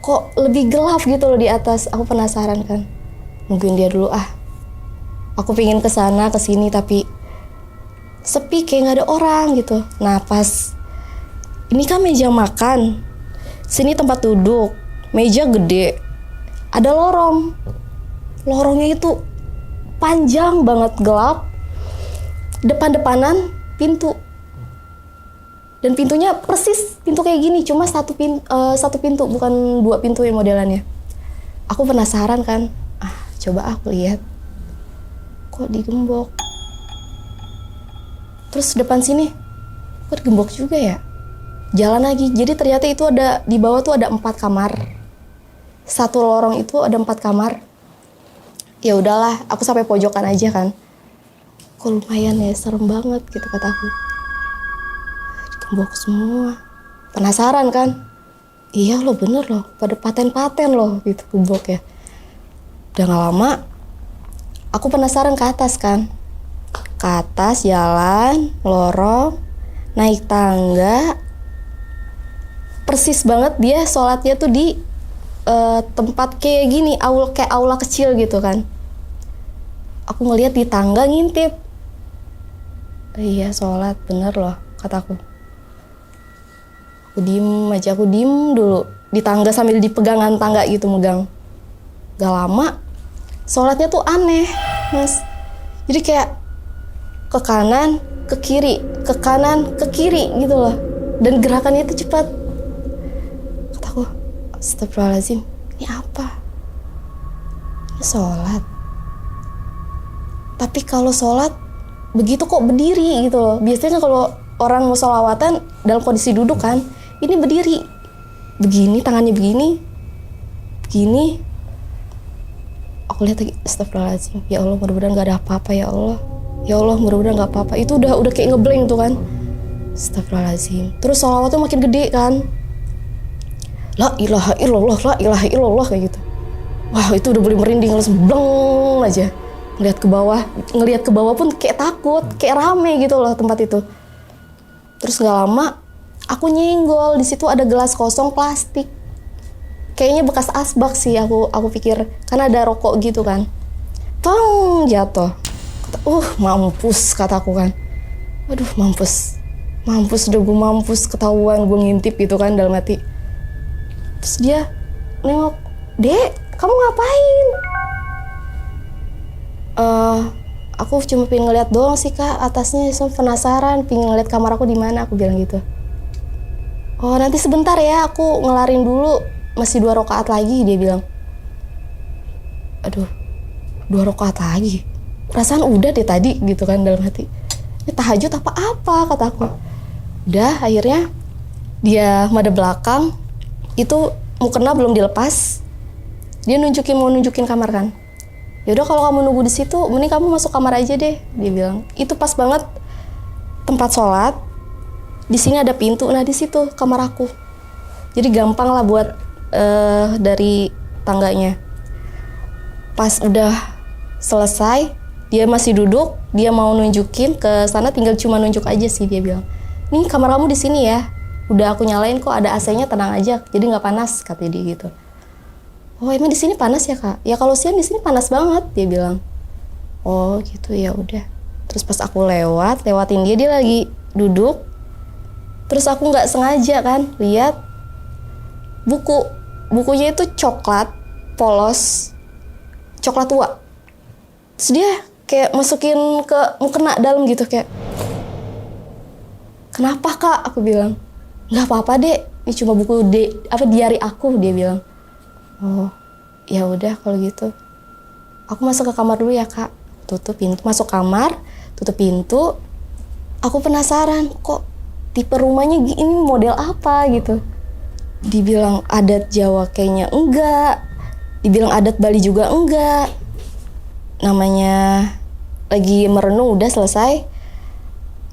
Speaker 1: kok lebih gelap gitu loh di atas. Aku penasaran kan, mungkin dia dulu aku pengen kesana kesini tapi sepi, kayak nggak ada orang gitu. Nah pas ini kan meja makan, sini tempat duduk, meja gede, ada lorong. Lorongnya itu panjang banget, gelap, depan-depanan pintu. Dan pintunya persis pintu kayak gini, cuma satu pintu, bukan dua pintu yang modelannya. Aku penasaran kan, coba aku lihat. Kok digembok? Terus depan sini, kok gembok juga ya? Jalan lagi, jadi ternyata itu ada di bawah tuh ada 4 kamar. Satu lorong itu ada 4 kamar. Ya udahlah, aku sampai pojokan aja kan. Kok lumayan ya, serem banget gitu kata aku. Gembok semua. Penasaran kan? Iya loh, bener loh, pada paten-paten loh gitu gembok ya. Udah gak lama, aku penasaran ke atas kan. Ke atas jalan, lorong, naik tangga. Persis banget dia sholatnya tuh di tempat kayak gini, kayak aula kecil gitu kan. Aku ngeliat di tangga ngintip. Iya sholat, bener loh kataku. Aku diem dulu di tangga sambil dipegangan tangga gitu, megang. Gak lama, sholatnya tuh aneh, Mas. Jadi kayak ke kanan, ke kiri, ke kanan, ke kiri gitu loh. Dan gerakannya itu cepat. Kataku, astagfirullahaladzim, ini apa? Ini sholat. Tapi kalau sholat, begitu kok berdiri gitu loh. Biasanya kalau orang mau sholawatan dalam kondisi duduk kan, ini berdiri. Begini, tangannya begini. Begini. Aku lihat lagi, astagfirullahaladzim. Ya Allah, mudah-mudahan gak ada apa-apa ya Allah. Ya Allah, mudah-mudahan gak apa-apa. Itu udah kayak ngeblank tuh kan. Astagfirullahaladzim. Terus sholawatnya makin gede kan. La ilaha illallah, la ilaha illallah kayak gitu. Wah, itu udah boleh merinding, langsung bleng aja. Ngeliat ke bawah pun kayak takut, kayak rame gitu loh tempat itu. Terus gak lama, aku nyenggol, di situ ada gelas kosong plastik. Kayaknya bekas asbak sih, aku pikir, karena ada rokok gitu kan. Tong, jatuh. Mampus kataku kan. Aduh, mampus udah gue mampus, ketahuan gue ngintip gitu kan dalam hati. Terus dia nengok, Dek, kamu ngapain? Aku cuma pengen ngeliat doang sih kak, atasnya penasaran, pengen ngeliat kamar aku di mana, aku bilang gitu. Oh nanti sebentar ya, aku ngelarin dulu, masih 2 rakaat lagi, dia bilang. Aduh, 2 rakaat lagi? Perasaan udah deh tadi gitu kan dalam hati. Ini tahajud apa kataku. Udah akhirnya dia madep belakang, itu mukena belum dilepas. Dia mau nunjukin kamar kan. Yaudah kalau kamu nunggu di situ, mending kamu masuk kamar aja deh, dia bilang. Itu pas banget tempat sholat. Di sini ada pintu, nah di situ kamar aku. Jadi gampang lah buat dari tangganya. Pas udah selesai, dia masih duduk, dia mau nunjukin ke sana, tinggal cuma nunjuk aja sih, dia bilang. Nih kamar kamu di sini ya. Udah aku nyalain kok, ada AC-nya, tenang aja, jadi nggak panas, kata dia gitu. Oh emang di sini panas ya kak? Ya kalau siang di sini panas banget, dia bilang. Oh gitu, ya udah. Terus pas aku lewatin dia lagi duduk. Terus aku nggak sengaja kan lihat bukunya itu coklat polos, coklat tua. Terus dia kayak masukin ke mukena dalam gitu kayak. Kenapa kak? Aku bilang. Nggak apa-apa dek, ini cuma buku diari aku, dia bilang. Oh, ya udah kalau gitu. Aku masuk ke kamar dulu ya kak. Tutup pintu, masuk kamar, tutup pintu. Aku penasaran, kok tipe rumahnya ini model apa gitu. Dibilang adat Jawa kayaknya enggak. Dibilang adat Bali juga enggak. Namanya lagi merenung udah selesai.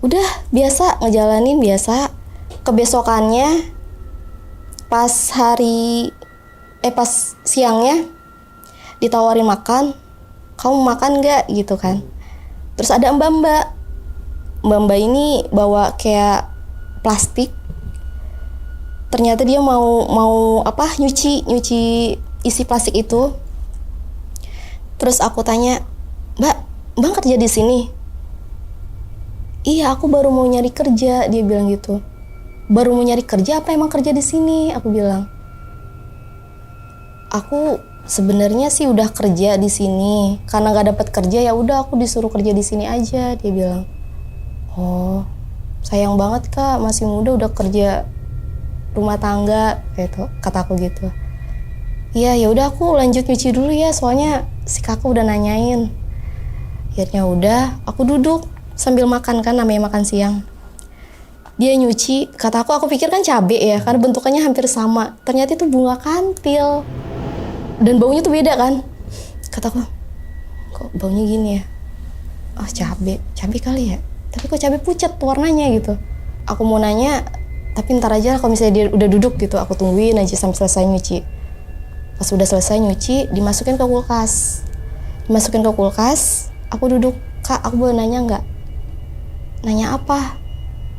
Speaker 1: Udah biasa ngejalanin biasa. Kebesokannya pas siangnya ditawarin makan, kamu makan nggak gitu kan. Terus ada mbak ini bawa kayak plastik, ternyata dia mau nyuci isi plastik itu. Terus aku tanya, mbak kerja di sini? Iya, aku baru mau nyari kerja, dia bilang gitu. Baru mau nyari kerja apa emang kerja di sini? Aku bilang. Aku sebenarnya sih udah kerja di sini, karena nggak dapat kerja ya udah aku disuruh kerja di sini aja, dia bilang. Oh, sayang banget kak, masih muda udah kerja rumah tangga, gitu, kataku gitu. Iya, ya udah aku lanjut nyuci dulu ya, soalnya si kakak udah nanyain. Akhirnya udah, aku duduk sambil makan kan, namanya makan siang. Dia nyuci, kata aku pikir kan cabe ya, karena bentukannya hampir sama. Ternyata itu bunga kantil. Dan baunya tuh beda kan. Kataku, kok baunya gini ya? Oh cabe kali ya. Tapi kok cabe pucat warnanya gitu. Aku mau nanya, tapi ntar aja kalau misalnya dia udah duduk gitu, aku tungguin aja sampai selesai nyuci. Pas udah selesai nyuci, dimasukin ke kulkas. Aku duduk, Kak aku boleh nanya nggak? Nanya apa?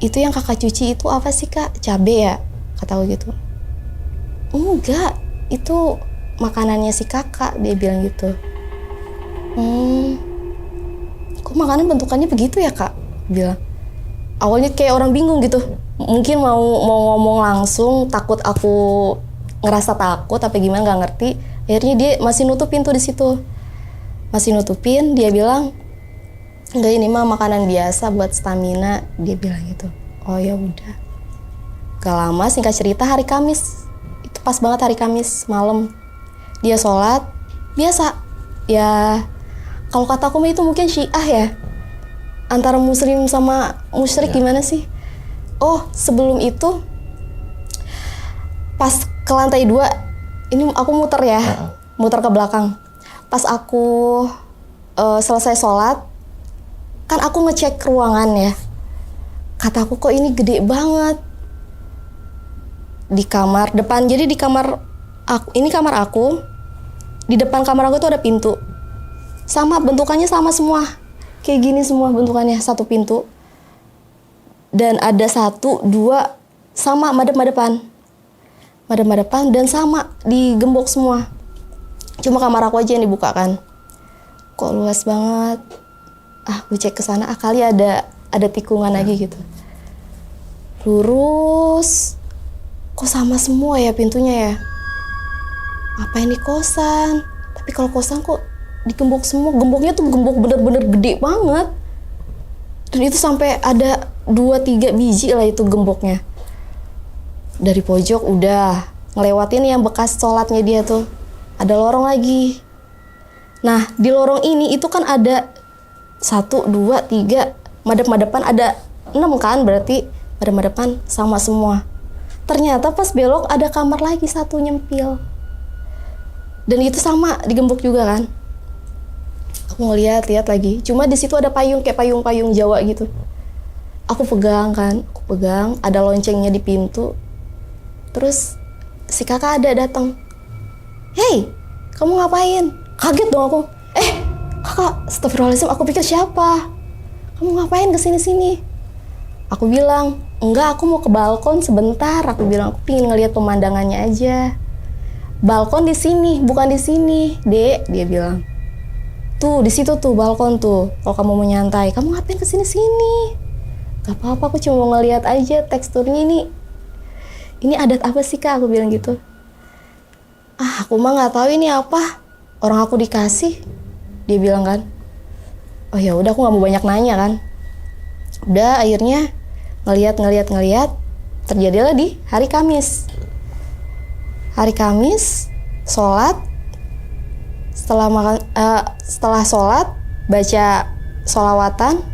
Speaker 1: Itu yang kakak cuci itu apa sih kak? Cabe ya? Kata aku gitu. Enggak, itu makanannya si kakak, dia bilang gitu. Kok makanan bentukannya begitu ya kak? Bilang. Awalnya kayak orang bingung gitu. Mungkin mau ngomong langsung, takut aku ngerasa takut apa gimana nggak ngerti. Akhirnya dia masih nutupin tuh di situ. Dia bilang, enggak ini mah makanan biasa buat stamina, dia bilang gitu. Oh ya udah. Gak lama singkat cerita hari Kamis. Itu pas banget hari Kamis malam. Dia sholat biasa. Ya kalau kata aku mah itu mungkin Syiah ya. Antara muslim sama musyrik gimana sih? Oh, sebelum itu pas ke lantai 2, ini aku muter ya. Muter ke belakang. Pas aku selesai sholat, kan aku ngecek ruangan ya. Kata aku kok ini gede banget. Di kamar depan, jadi di kamar aku, ini kamar aku. Di depan kamar aku tuh ada pintu. Sama bentukannya sama semua. Kayak gini semua bentukannya, satu pintu. Dan ada 1, 2 sama madep-madepan. Dan sama digembok semua. Cuma kamar aku aja yang dibuka kan. Kok luas banget. Gue cek ke sana, kali ada tikungan lagi gitu. Lurus. Kok sama semua ya pintunya ya? Apa ini kosan? Tapi kalau kosan kok digembok semua. Gemboknya tuh gembok bener-bener gede banget. Dan itu sampai ada 2-3 biji lah itu gemboknya. Dari pojok udah ngelewatin yang bekas sholatnya dia tuh. Ada lorong lagi. Nah, di lorong ini itu kan ada 1, 2, 3 madep-madepan, ada 6 kan, berarti madep-madepan sama semua. Ternyata pas belok ada kamar lagi 1 nyempil. Dan itu sama digembok juga kan. Aku ngeliat lagi. Cuma di situ ada payung kayak payung Jawa gitu. Aku pegang, ada loncengnya di pintu. Terus si kakak ada datang. Hei, kamu ngapain? Kaget dong aku. Kakak, astagfirullahaladzim, aku pikir siapa? Kamu ngapain kesini-sini? Aku bilang, enggak, aku mau ke balkon sebentar. Aku bilang, aku pingin ngeliat pemandangannya aja. Balkon di sini, bukan di sini, Dek, dia bilang. Tuh, di situ tuh balkon tuh. Kalau kamu mau nyantai, kamu ngapain kesini-sini? Gak apa-apa, aku cuma mau ngeliat aja teksturnya ini. Ini adat apa sih kak? Aku bilang gitu. Aku mah nggak tahu ini apa. Orang aku dikasih, dia bilang kan. Oh ya udah, aku nggak mau banyak nanya kan. Udah akhirnya ngeliat. Terjadilah di hari Kamis. Hari Kamis, sholat. Setelah sholat, baca sholawatan.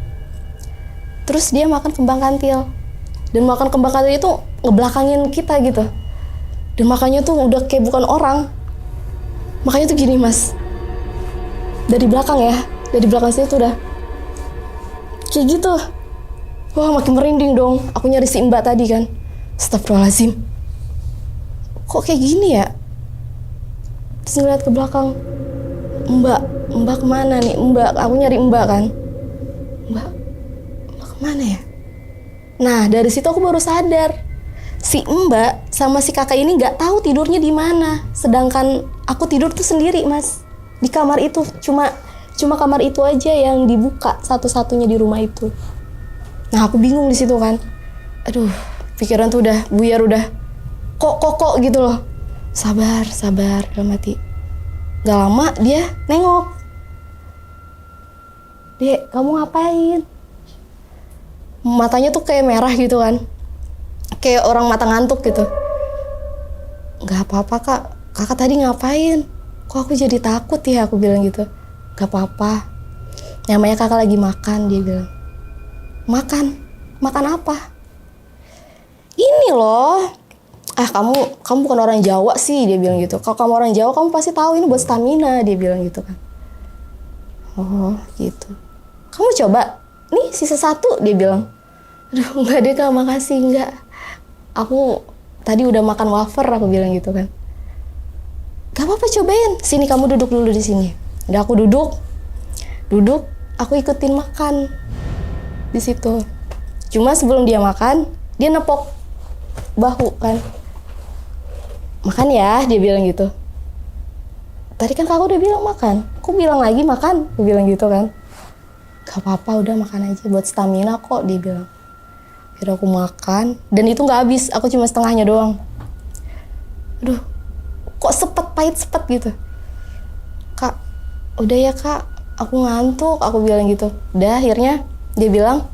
Speaker 1: Terus dia makan kembang kantil. Dan makan kembang kantil itu ngebelakangin kita gitu. Dan makanya tuh udah kayak bukan orang. Makanya tuh gini mas. Dari belakang ya. Dari belakang sini tuh udah kayak gitu. Wah makin merinding dong. Aku nyari si mbak tadi kan. Astagfirullahaladzim. Kok kayak gini ya? Terus ngeliat ke belakang. Mbak kemana nih? Aku nyari mbak kan. Mbak kemana ya? Nah dari situ aku baru sadar. Si mbak sama si kakak ini nggak tahu tidurnya di mana. Sedangkan aku tidur tuh sendiri mas. Di kamar itu. Cuma kamar itu aja yang dibuka satu-satunya di rumah itu. Nah aku bingung di situ kan. Aduh pikiran tuh udah buyar, udah kok gitu loh. Sabar dalam hati. Gak lama dia nengok. Dek kamu ngapain? Matanya tuh kayak merah gitu kan. Kayak orang mata ngantuk gitu. Gak apa-apa kak. Kakak tadi ngapain? Kok aku jadi takut ya? Aku bilang gitu. Gak apa-apa. Namanya kakak lagi makan, dia bilang. Makan apa? Ini loh. Kamu bukan orang Jawa sih, dia bilang gitu. Kalau kamu orang Jawa, kamu pasti tahu ini buat stamina, dia bilang gitu kan. Oh, gitu. Kamu coba, nih sisa 1, dia bilang. Aduh, enggak deh Kak, makasih, enggak. Aku tadi udah makan wafer, aku bilang gitu kan. Gak apa-apa, cobain. Sini, kamu duduk dulu di sini. Udah aku duduk, aku ikutin makan di situ. Cuma sebelum dia makan, dia nepok bahu kan. Makan ya, dia bilang gitu. Tadi kan kakak udah bilang makan. Aku bilang lagi makan, aku bilang gitu kan. Gak apa-apa, udah makan aja buat stamina kok, dia bilang. Akhirnya aku makan, dan itu gak habis, aku cuma setengahnya doang. Aduh, kok pahit sepet gitu. Kak, udah ya Kak, aku ngantuk, aku bilang gitu. Udah, akhirnya dia bilang,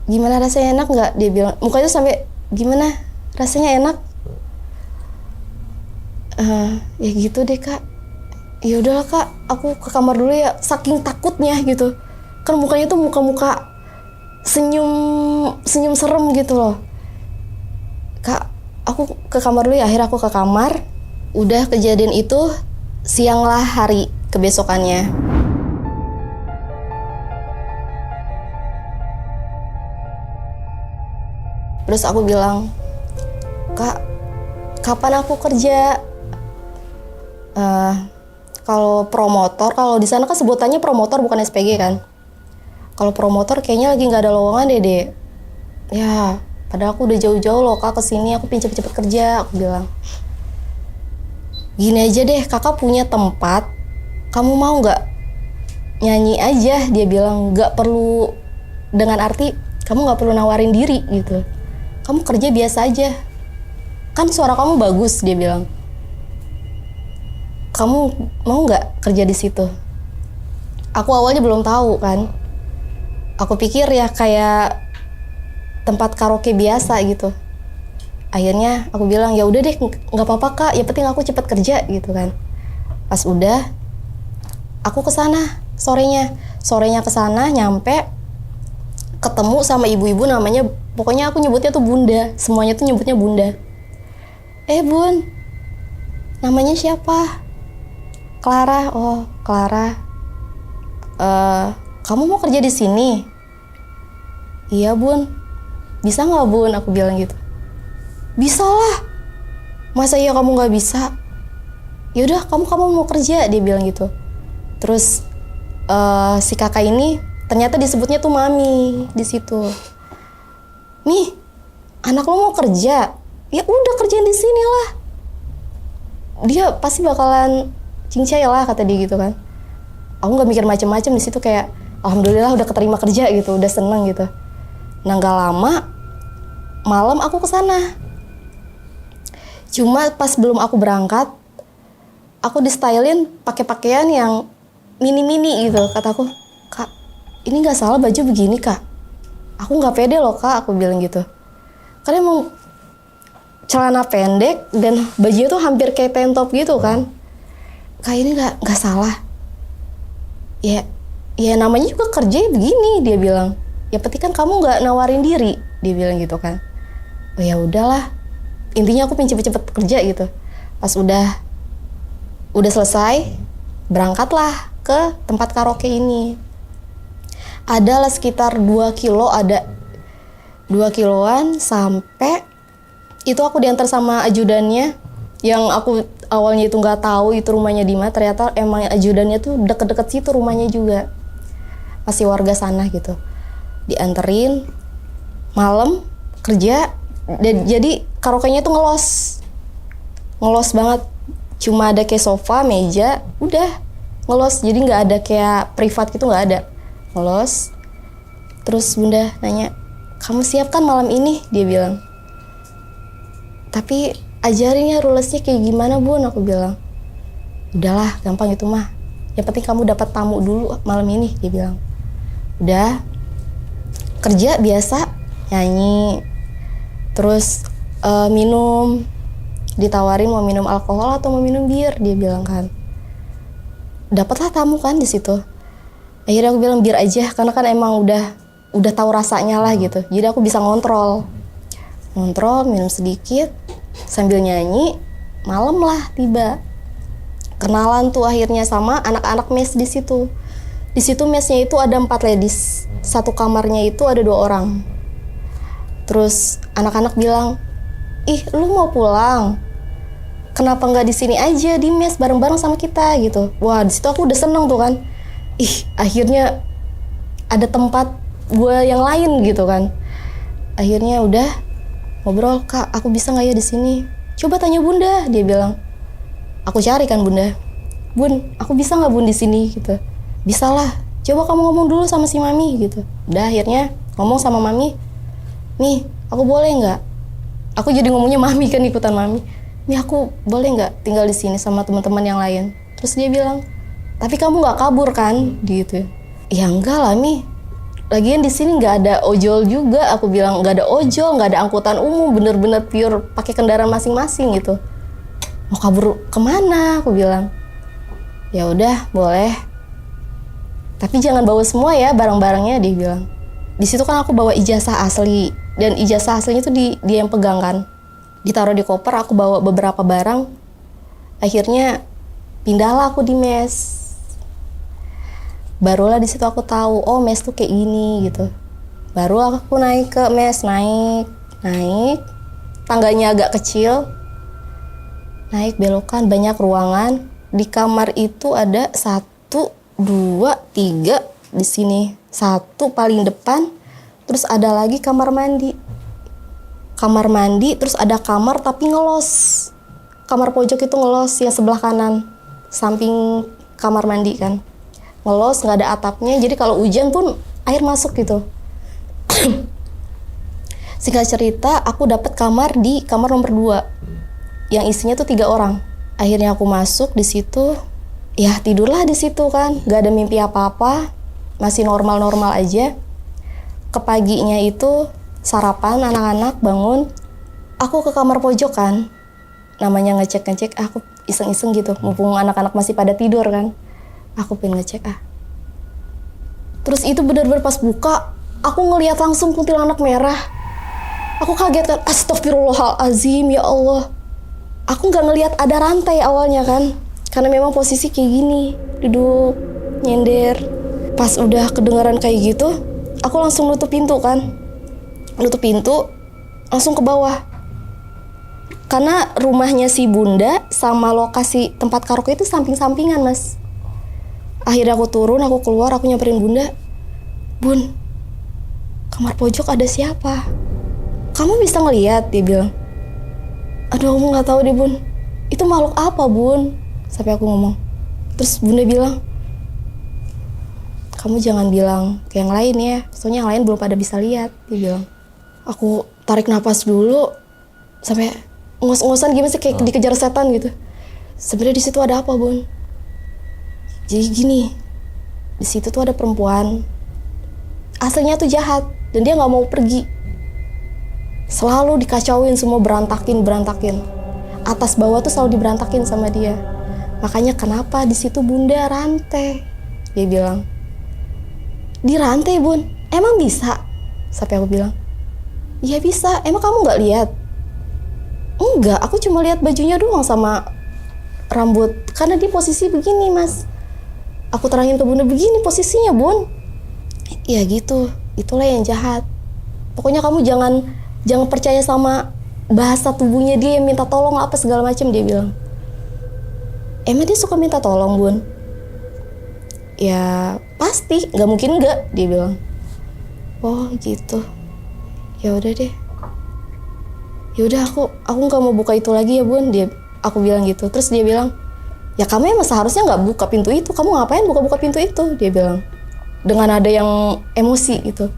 Speaker 1: gimana rasanya, enak gak? Dia bilang, mukanya sampai, gimana rasanya, enak? Ya gitu deh Kak. Ya udahlah Kak, aku ke kamar dulu ya. Saking takutnya gitu. Kan mukanya tuh muka-muka senyum serem gitu loh. Kak, aku ke kamar dulu ya. Akhirnya aku ke kamar. Udah kejadian itu sianglah hari kebesokannya. Terus aku bilang, Kak, kapan aku kerja? Kalau promotor, kalau di sana kan sebutannya promotor bukan SPG kan. Kalau promotor kayaknya lagi nggak ada lowongan deh. Ya, padahal aku udah jauh-jauh loh Kak kesini, aku pengen cepet-cepet kerja, aku bilang. Gini aja deh, kakak punya tempat, kamu mau nggak nyanyi aja? Dia bilang, nggak perlu, dengan arti kamu nggak perlu nawarin diri gitu. Kamu kerja biasa aja. Kan suara kamu bagus, dia bilang. Kamu mau nggak kerja di situ? Aku awalnya belum tahu kan. Aku pikir ya kayak tempat karaoke biasa gitu. Akhirnya aku bilang, ya udah deh, nggak apa-apa Kak. Yang penting aku cepet kerja gitu kan. Pas udah, aku kesana sorenya kesana, nyampe, ketemu sama ibu-ibu namanya, pokoknya aku nyebutnya tuh Bunda. Semuanya tuh nyebutnya Bunda. Bun, namanya siapa? Clara. Oh, Clara. Kamu mau kerja di sini? Iya Bun. Bisa nggak Bun? Aku bilang gitu. Bisa lah. Masa iya kamu nggak bisa? Yaudah, kamu mau kerja, dia bilang gitu. Terus si kakak ini ternyata disebutnya tuh Mami di situ. Nih, anak lo mau kerja? Ya udah, kerjain di sini lah. Dia pasti bakalan cincai lah, kata dia gitu kan. Aku nggak mikir macam-macam di situ, kayak alhamdulillah udah keterima kerja gitu, udah seneng gitu. Nah, nggak lama malam aku kesana. Cuma pas belum aku berangkat, aku di-stylein pakai pakaian yang mini-mini gitu. Kataku, Kak, ini nggak salah baju begini Kak. Aku nggak pede loh Kak, aku bilang gitu. Karena emang celana pendek dan bajunya tuh hampir kayak tank top gitu kan. Kak, ini nggak salah. Ya namanya juga kerja begini, dia bilang. Ya penting kan kamu nggak nawarin diri, dia bilang gitu kan. Oh ya udahlah. Intinya aku pengen cepet-cepet kerja gitu. Pas udah selesai, berangkatlah ke tempat karaoke ini. Adalah sekitar 2 kilo, ada 2 kiloan sampai itu aku diantar sama ajudannya. Yang aku awalnya itu nggak tahu itu rumahnya di mana, ternyata emang ajudannya tuh deket-deket situ rumahnya juga, masih warga sana gitu. Dianterin malam kerja, dan jadi karaoke-nya tuh ngelos banget, cuma ada kayak sofa, meja, udah ngelos, jadi nggak ada kayak privat gitu, nggak ada, ngelos. Terus Bunda nanya, kamu siap kan malam ini? Dia bilang. Tapi ajarin ya rulesnya kayak gimana Bun, aku bilang. Udahlah, gampang itu mah. Yang penting kamu dapat tamu dulu malam ini, dia bilang. Udah, kerja biasa, nyanyi, terus minum, ditawarin mau minum alkohol atau mau minum bir, dia bilang kan. Dapatlah tamu kan di situ. Akhirnya aku bilang bir aja, karena kan emang udah udah tahu rasanya lah gitu. Jadi aku bisa ngontrol, minum sedikit sambil nyanyi. Malam lah tiba, kenalan tuh akhirnya sama anak-anak mes di situ. Di situ mesnya itu ada 4 ladies, satu kamarnya itu ada 2 orang. Terus anak-anak bilang, ih lu mau pulang? Kenapa nggak di sini aja di mes bareng-bareng sama kita gitu. Wah di situ aku udah seneng tuh kan. Ih akhirnya ada tempat gue yang lain gitu kan. Akhirnya udah ngobrol, kak aku bisa nggak ya di sini? Coba tanya bunda, dia bilang. Aku cari kan bunda. Bun, aku bisa nggak bun di sini gitu? Bisa lah. Coba kamu ngomong dulu sama si mami gitu. Udah akhirnya ngomong sama mami. Nih, aku boleh nggak? Aku jadi ngomongnya mami kan, ikutan mami. Nih aku boleh nggak tinggal di sini sama teman-teman yang lain? Terus dia bilang, tapi kamu nggak kabur kan? Gitu. Ya enggak lah Mi. Lagian di sini nggak ada ojol juga. Aku bilang nggak ada ojol, nggak ada angkutan umum, bener-bener pure pakai kendaraan masing-masing gitu. Mau kabur kemana? Aku bilang. Ya udah boleh. Tapi jangan bawa semua ya barang-barangnya, dia bilang. Di situ kan aku bawa ijazah asli, dan ijazah aslinya tuh dia yang pegang kan. Ditaruh di koper, aku bawa beberapa barang. Akhirnya pindahlah aku di mes. Barulah di situ aku tahu, oh mes tuh kayak gini gitu. Baru aku naik ke mes, naik. Tangganya agak kecil. Naik belokan, banyak ruangan. Di kamar itu ada 1, 2, 3 di sini. 1 paling depan, terus ada lagi kamar mandi. Kamar mandi, terus ada kamar tapi ngelos. Kamar pojok itu ngelos yang sebelah kanan, samping kamar mandi kan. Ngelos, nggak ada atapnya, jadi kalau hujan pun air masuk gitu. Singkat cerita, aku dapat kamar di kamar nomor 2, yang isinya tuh 3 orang. Akhirnya aku masuk di situ, ya tidurlah di situ kan, nggak ada mimpi apa-apa, masih normal-normal aja. Kepaginya itu sarapan, anak-anak bangun, aku ke kamar pojok kan, namanya ngecek, aku iseng-iseng gitu, mumpung anak-anak masih pada tidur kan, aku pengen ngecek Terus itu benar-benar pas buka, aku ngelihat langsung kuntilanak merah. Aku kaget kan, astagfirullahalazim, ya Allah. Aku nggak ngelihat ada rantai awalnya kan, karena memang posisi kayak gini, duduk nyender. Pas udah kedengaran kayak gitu, aku langsung nutup pintu kan. Nutup pintu, langsung ke bawah. Karena rumahnya si bunda sama lokasi tempat karaoke itu samping-sampingan mas. Akhirnya aku turun, aku keluar, aku nyamperin bunda. Bun, kamar pojok ada siapa? Kamu bisa ngeliat? Dia bilang. Aduh aku gak tahu deh bun, itu makhluk apa bun? Sampai aku ngomong. Terus bunda bilang, kamu jangan bilang ke yang lain ya, soalnya yang lain belum pada bisa lihat. Dia bilang. Aku tarik napas dulu, sampai ngos-ngosan gimana sih, kayak dikejar setan gitu. Sebenarnya di situ ada apa bun? Jadi gini, di situ tuh ada perempuan, aslinya tuh jahat dan dia nggak mau pergi. Selalu dikacauin, semua berantakin. Atas bawah tuh selalu diberantakin sama dia. Makanya kenapa di situ bunda rantai? Dia bilang, di rantai bun, emang bisa? Sampai aku bilang, iya bisa, emang kamu nggak lihat? Enggak, aku cuma lihat bajunya doang sama rambut. Karena dia posisi begini mas. Aku terangin ke bunda, begini posisinya bun. Ya gitu, itulah yang jahat. Pokoknya kamu jangan percaya sama bahasa tubuhnya dia yang minta tolong apa segala macam, dia bilang. Emang dia suka minta tolong bun? Ya pasti, nggak mungkin nggak, dia bilang. Oh gitu. Ya udah deh. Ya udah aku nggak mau buka itu lagi ya bun, aku bilang gitu. Terus dia bilang, ya kamu emang seharusnya nggak buka pintu itu, kamu ngapain buka pintu itu, dia bilang dengan ada yang emosi gitu.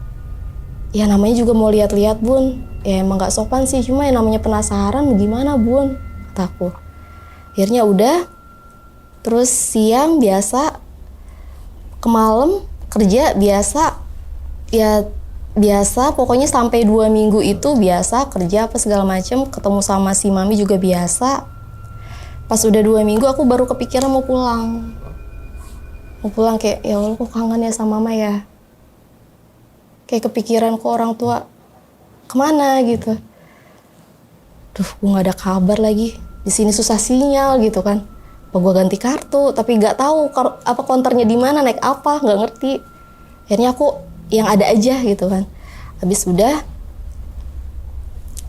Speaker 1: Ya namanya juga mau lihat-lihat bun, ya emang nggak sopan sih, cuma yang namanya penasaran gimana bun, kataku. Akhirnya udah. Terus siang biasa, ke malam kerja biasa, ya biasa, pokoknya sampai 2 minggu itu biasa kerja apa segala macem, ketemu sama si mami juga biasa. Pas udah 2 minggu aku baru kepikiran mau pulang kayak ya Allah kok kangen ya sama mama ya. kayak kepikiran kok orang tua kemana gitu. Duh, gue nggak ada kabar lagi. Di sini susah sinyal gitu kan. Apa gue ganti kartu, tapi nggak tahu apa konternya di mana, naik apa, nggak ngerti. Akhirnya aku yang ada aja gitu kan. Habis udah,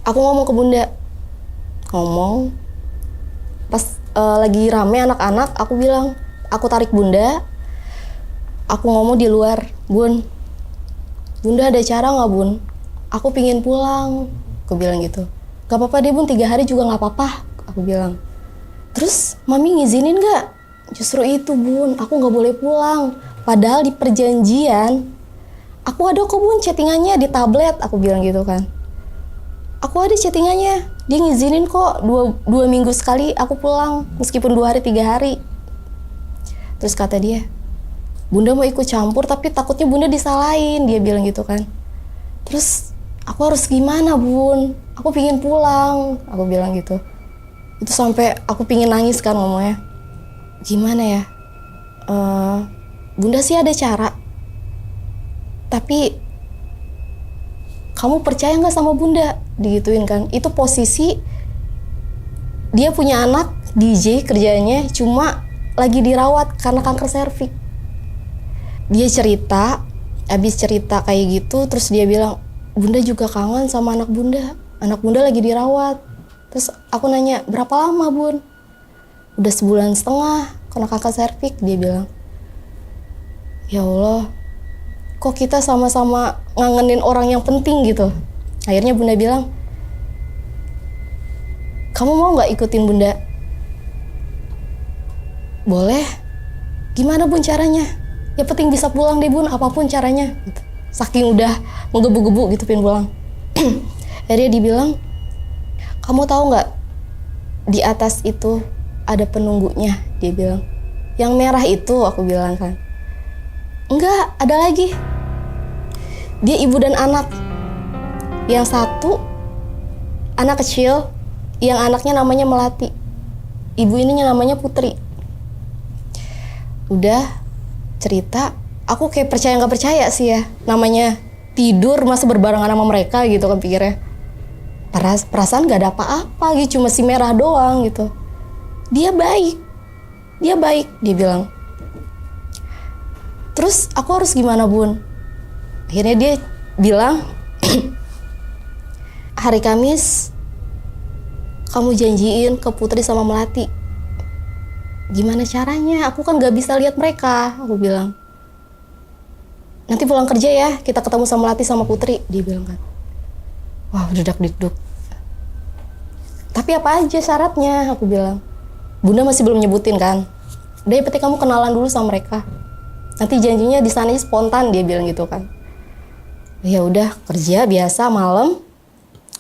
Speaker 1: aku ngomong ke bunda. Ngomong, pas lagi rame anak-anak, aku bilang, aku tarik bunda. Aku ngomong di luar, Bun, bunda ada cara nggak bun? Aku pingin pulang. Aku bilang gitu. Gak apa-apa deh bun, 3 hari juga gak apa-apa. Aku bilang. Terus mami ngizinin gak? Justru itu bun, aku gak boleh pulang. Padahal di perjanjian, aku ada kok bun chattingannya di tablet. Aku bilang gitu kan. Aku ada chattingannya. Dia ngizinin kok 2 minggu sekali aku pulang. Meskipun 2 hari 3 hari. Terus kata dia, bunda mau ikut campur tapi takutnya bunda disalahin. Dia bilang gitu kan. Terus aku harus gimana bun? Aku pingin pulang. Aku bilang gitu. Itu sampai aku pingin nangis kan ngomongnya. Gimana ya? Bunda sih ada cara. Tapi kamu percaya gak sama bunda? Digituin kan. Itu posisi dia punya anak DJ kerjanya, cuma lagi dirawat karena kanker serviks. Dia cerita, abis cerita kayak gitu, terus dia bilang, bunda juga kangen sama anak bunda. Anak bunda lagi dirawat. Terus aku nanya, berapa lama bun? Udah 1,5 bulan kena kanker serviks, dia bilang. Ya Allah, kok kita sama-sama ngangenin orang yang penting gitu. Akhirnya bunda bilang, kamu mau gak ikutin bunda? Boleh. Gimana bun caranya? Ya penting bisa pulang deh bun, apapun caranya gitu. Saking udah menggebu-gebu gitu pengen pulang. Akhirnya dibilang, kamu tahu nggak di atas itu ada penunggunya? Dia bilang, yang merah itu. Aku bilang kan, enggak, ada lagi. Dia ibu dan anak. Yang satu anak kecil, yang anaknya namanya Melati. Ibu ininya namanya Putri. Udah cerita, aku kayak percaya nggak percaya sih ya, namanya tidur masa berbarengan sama mereka gitu kan pikirnya. Perasaan nggak ada apa-apa gitu, cuma si merah doang gitu. Dia baik, dia bilang. Terus aku harus gimana bun? Akhirnya dia bilang, hari Kamis kamu janjiin ke Putri sama Melati. Gimana caranya? Aku kan gak bisa lihat mereka. Aku bilang, nanti pulang kerja ya, kita ketemu sama Melati sama Putri. Dia bilang kan. Wah, dedak-dikduk. Tapi apa aja syaratnya? Aku bilang. Bunda masih belum nyebutin kan. Udah ya penting kamu kenalan dulu sama mereka. Nanti janjinya di sana spontan, dia bilang gitu kan. Ya udah, kerja biasa malam.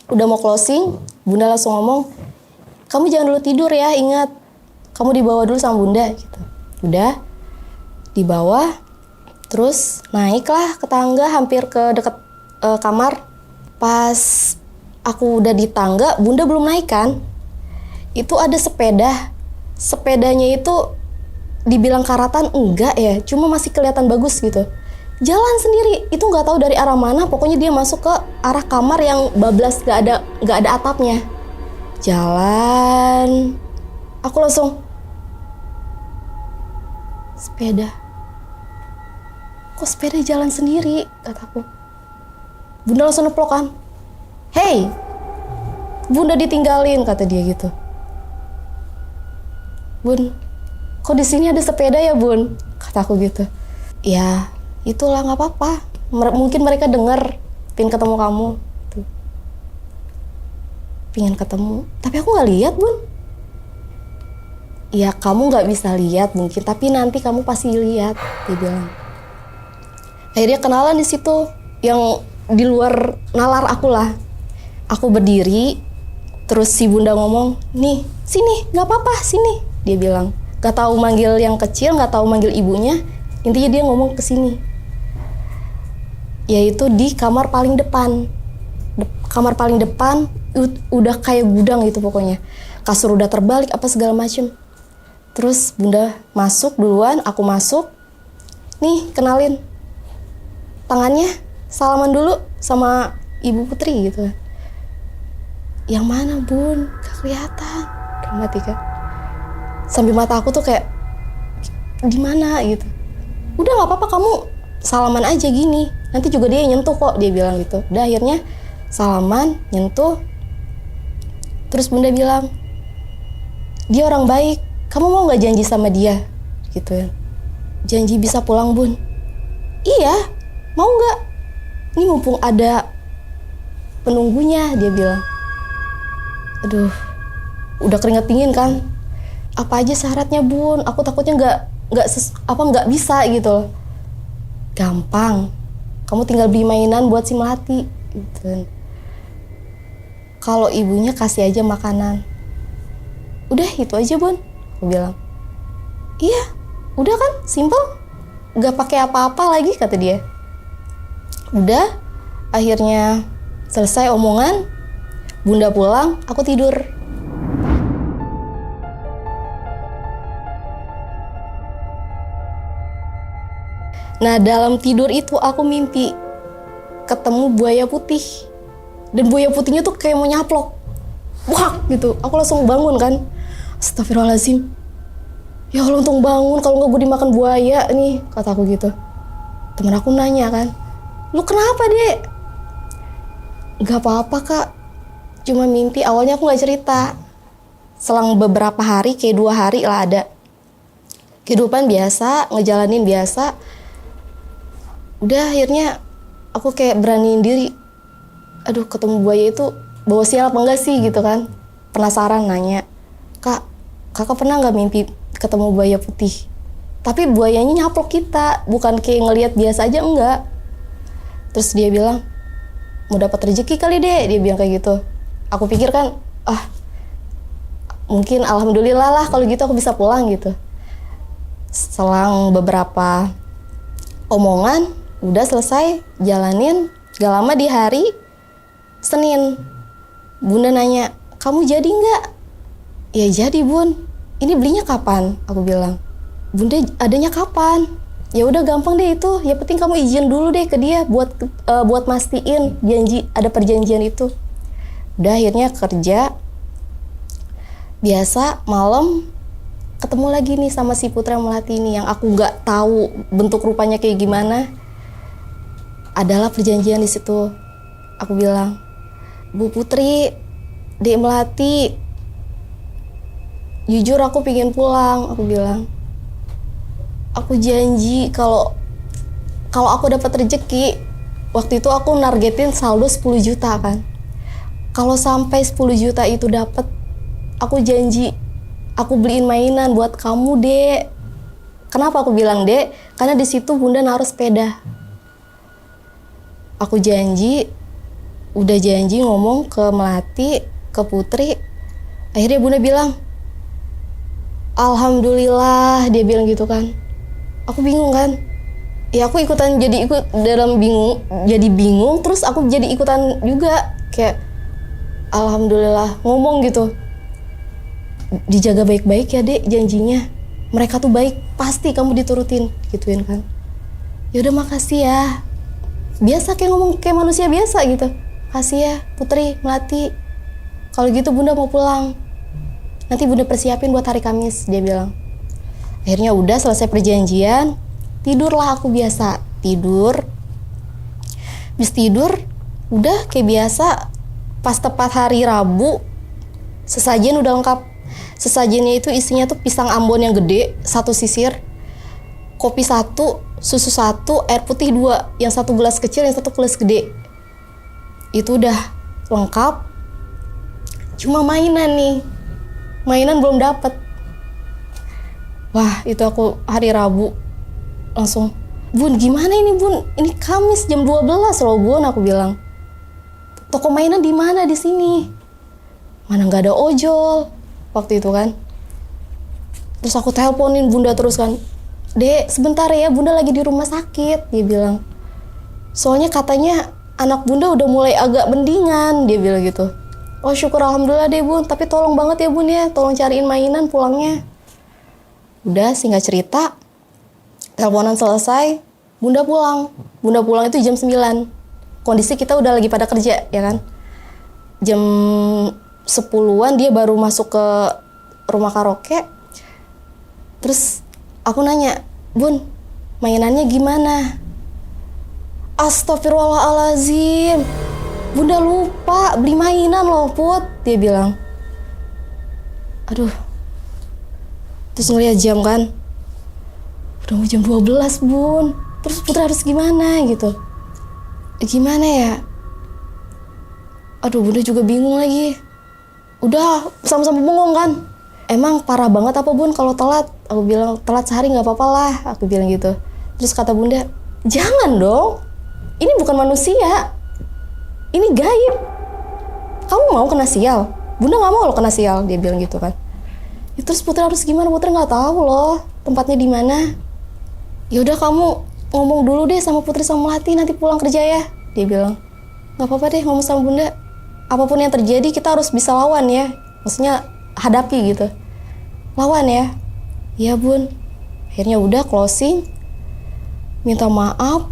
Speaker 1: Udah mau closing, Bunda langsung ngomong, kamu jangan dulu tidur ya, ingat. Kamu dibawa dulu sama bunda gitu. Udah dibawa, terus naiklah ke tangga hampir ke deket kamar. Pas aku udah di tangga, bunda belum naik kan. Itu ada sepeda. Sepedanya itu dibilang karatan enggak ya, cuma masih kelihatan bagus gitu. Jalan sendiri, itu nggak tahu dari arah mana. Pokoknya dia masuk ke arah kamar yang bablas, nggak ada atapnya. Jalan, aku langsung, sepeda. Kok sepeda jalan sendiri? Kataku. Bunda langsung neplok kan. Hey, bunda ditinggalin, kata dia gitu. Bun, kok di sini ada sepeda ya bun? Kataku gitu. Ya, itulah nggak apa-apa. Mungkin mereka dengar, pengen ketemu kamu. Tuh. Pengen ketemu, tapi aku nggak lihat bun. Ya kamu nggak bisa lihat mungkin, tapi nanti kamu pasti lihat, dia bilang. Akhirnya kenalan di situ, yang di luar nalar aku lah. Aku berdiri, terus si bunda ngomong, nih sini, nggak apa-apa sini, dia bilang. Gak tahu manggil yang kecil, gak tahu manggil ibunya, intinya dia ngomong ke sini. Yaitu di kamar paling depan. Kamar paling depan udah kayak gudang gitu pokoknya. Kasur udah terbalik apa segala macem. Terus bunda masuk duluan, aku masuk. Nih, kenalin. Tangannya salaman dulu sama Ibu Putri gitu. Yang mana bun? Gak kelihatan. Dramatika. Sambil mata aku tuh kayak di mana gitu. Udah nggak apa-apa, kamu salaman aja gini. Nanti juga dia nyentuh kok, dia bilang gitu. Udah akhirnya salaman, nyentuh. Terus Bunda bilang, dia orang baik. Kamu mau nggak janji sama dia? Gitu ya. Janji bisa pulang bun. Iya, mau nggak? Ini mumpung ada penunggunya, dia bilang. Aduh, udah keringet dingin kan? Apa aja syaratnya bun? Aku takutnya nggak bisa gitu. Gampang, kamu tinggal beli mainan buat si Melati gitu. Kalau ibunya kasih aja makanan. Udah itu aja bun, aku bilang. Iya, udah kan, simple, nggak pakai apa-apa lagi, kata dia. Udah, akhirnya selesai omongan, Bunda pulang, aku tidur. Nah, dalam tidur itu aku mimpi ketemu buaya putih. Dan buaya putihnya tuh kayak mau nyaplok. Wah, gitu. Aku langsung bangun kan. Astagfirullahaladzim. Ya Allah, untung bangun, kalau nggak gue dimakan buaya nih, kata aku gitu. Temen aku nanya kan, lu kenapa dek? Gak apa-apa kak, cuma mimpi. Awalnya aku nggak cerita. Selang beberapa hari, kayak 2 hari lah ada. Kehidupan biasa, ngejalanin biasa. Udah akhirnya aku kayak beraniin diri. Aduh, ketemu buaya itu bawa sial apa enggak sih gitu kan. Penasaran nanya, kak, kakak pernah nggak mimpi ketemu buaya putih? Tapi buayanya nyaplok kita, bukan kayak ngelihat biasa aja, enggak. Terus dia bilang, mau dapat rezeki kali deh, dia bilang kayak gitu. Aku pikir kan, mungkin alhamdulillah lah kalau gitu aku bisa pulang gitu. Selang beberapa omongan, udah selesai, jalanin. Gak lama di hari Senin, Bunda nanya, kamu jadi nggak? Ya jadi bun, ini belinya kapan? Aku bilang, Bunda adanya kapan? Ya udah gampang deh itu, ya penting kamu izin dulu deh ke dia buat mastiin janji, ada perjanjian itu. Udah akhirnya kerja biasa, malam ketemu lagi nih sama si Putra Melati ini yang aku nggak tahu bentuk rupanya kayak gimana. Adalah perjanjian di situ. Aku bilang, Bu Putri, Dek Melati, jujur aku pengen pulang, aku bilang. Aku janji kalau aku dapat rezeki, waktu itu aku nargetin saldo 10 juta kan. Kalau sampai 10 juta itu dapat, aku janji aku beliin mainan buat kamu, Dek. Kenapa aku bilang Dek? Karena di situ Bunda naruh sepeda. Aku janji, udah janji ngomong ke Melati, ke Putri. Akhirnya Bunda bilang, Alhamdulillah, dia bilang gitu kan. Aku bingung kan. Ya aku ikutan jadi ikut dalam bingung, jadi bingung, terus aku jadi ikutan juga kayak Alhamdulillah ngomong gitu. Dijaga baik-baik ya Dek janjinya. Mereka tuh baik, pasti kamu diturutin, gituin kan. Ya udah makasih ya. Biasa kayak ngomong kayak manusia biasa gitu. Kasih ya Putri, Melati. Kalau gitu Bunda mau pulang. Nanti Bunda persiapin buat hari Kamis, dia bilang. Akhirnya udah selesai perjanjian, tidurlah aku biasa. Tidur. Habis tidur, udah kayak biasa. Pas tepat hari Rabu, sesajen udah lengkap. Sesajennya itu isinya tuh pisang Ambon yang gede, 1 sisir, kopi 1, susu 1, air putih 2, yang 1 gelas kecil, yang 1 gelas gede. Itu udah lengkap. Cuma mainan nih, mainan belum dapet. Wah, itu aku hari Rabu langsung, Bun gimana ini Bun? Ini Kamis jam 12 loh Bun, aku bilang. Toko mainan di mana di sini? Mana nggak ada ojol waktu itu kan. Terus aku teleponin Bunda terus kan. Dek, sebentar ya, Bunda lagi di rumah sakit, dia bilang. Soalnya katanya anak Bunda udah mulai agak mendingan, dia bilang gitu. Oh syukur alhamdulillah deh Bun, tapi tolong banget ya Bun ya, tolong cariin mainan pulangnya. Udah singkat cerita, teleponan selesai, Bunda pulang. Bunda pulang itu jam 9. kondisi kita udah lagi pada kerja ya kan. Jam 10-an dia baru masuk ke rumah karaoke. Terus aku nanya, Bun, mainannya gimana? Astagfirullahaladzim, Bunda lupa beli mainan loh Put, dia bilang. Aduh. Terus ngeliat jam kan, udah mau jam 12 Bun. Terus Putri harus gimana gitu. Gimana ya? Aduh Bunda juga bingung lagi. Udah sama-sama bengong kan. Emang parah banget apa Bun kalau telat? Aku bilang telat sehari gak apa-apa lah. Aku bilang gitu. Terus kata Bunda, jangan dong. Ini bukan manusia. Ini gaib. Kamu mau kena sial? Bunda gak mau lo kena sial. Dia bilang gitu kan. Ya, terus Putri harus gimana? Putri gak tahu loh tempatnya di mana. Ya udah kamu ngomong dulu deh sama Putri sama Melati nanti pulang kerja ya. Dia bilang, gak apa-apa deh ngomong sama Bunda. Apapun yang terjadi kita harus bisa lawan ya. Maksudnya hadapi gitu. Lawan ya. Iya Bun. Akhirnya udah closing. Minta maaf.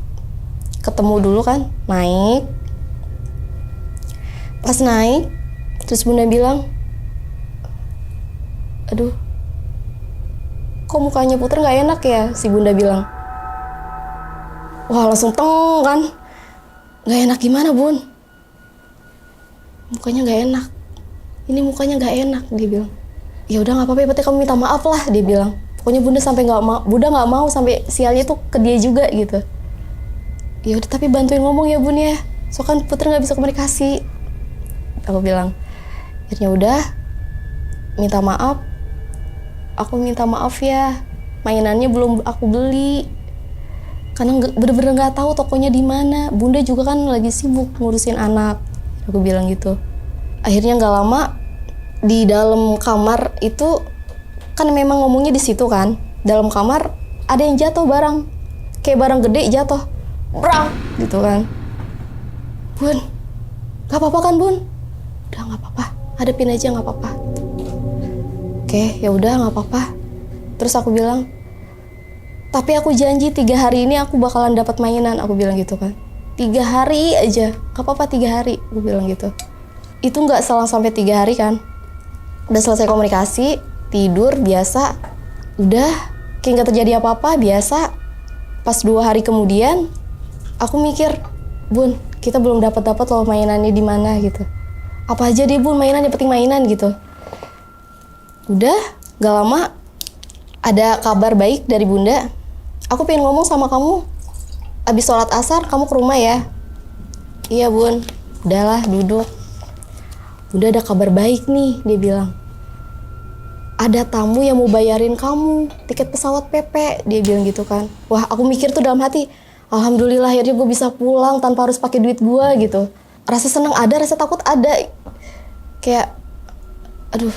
Speaker 1: Ketemu dulu kan. Naik. Pas naik. Terus Bunda bilang, aduh. Kok mukanya Putri gak enak ya? Si Bunda bilang. Wah langsung teng kan. Gak enak gimana Bun? Mukanya gak enak. Ini mukanya gak enak, dia bilang. Ya udah nggak apa-apa, berarti kamu minta maaf lah, dia bilang. Pokoknya Bunda sampai Bunda nggak mau sampai sialnya tuh ke dia juga gitu. Ya udah tapi bantuin ngomong ya Bun ya. Soalnya kan Putri nggak bisa komunikasi. Aku bilang. Akhirnya udah minta maaf. Aku minta maaf ya. Mainannya belum aku beli. Karena bener-bener nggak tahu tokonya di mana. Bunda juga kan lagi sibuk ngurusin anak. Aku bilang gitu. Akhirnya nggak lama di dalam kamar itu kan memang ngomongnya di situ kan. Dalam kamar ada yang jatuh barang, kayak barang gede jatuh, brang gitu kan. Bun, nggak apa-apa kan Bun? Udah nggak apa-apa, hadapin aja nggak apa-apa. Oke, ya udah nggak apa-apa. Terus aku bilang, tapi aku janji 3 hari ini aku bakalan dapat mainan. Aku bilang gitu kan. 3 hari aja, gak apa-apa 3 hari, gue bilang gitu. Itu gak selang sampai 3 hari kan. Udah selesai komunikasi, tidur biasa. Udah, kayak gak terjadi apa-apa, biasa. Pas 2 hari kemudian, aku mikir, Bun, kita belum dapat loh mainannya di mana gitu. Apa aja deh Bun, mainan, yang penting mainan gitu. Udah, gak lama, ada kabar baik dari Bunda. Aku pengen ngomong sama kamu. Abis sholat asar kamu ke rumah ya. Iya Bun. Udahlah duduk. Udah ada kabar baik nih, dia bilang. Ada tamu yang mau bayarin kamu tiket pesawat PP, dia bilang gitu kan. Wah aku mikir tuh dalam hati, alhamdulillah akhirnya gue bisa pulang tanpa harus pakai duit gue gitu. Rasa senang ada, rasa takut ada. Kayak, aduh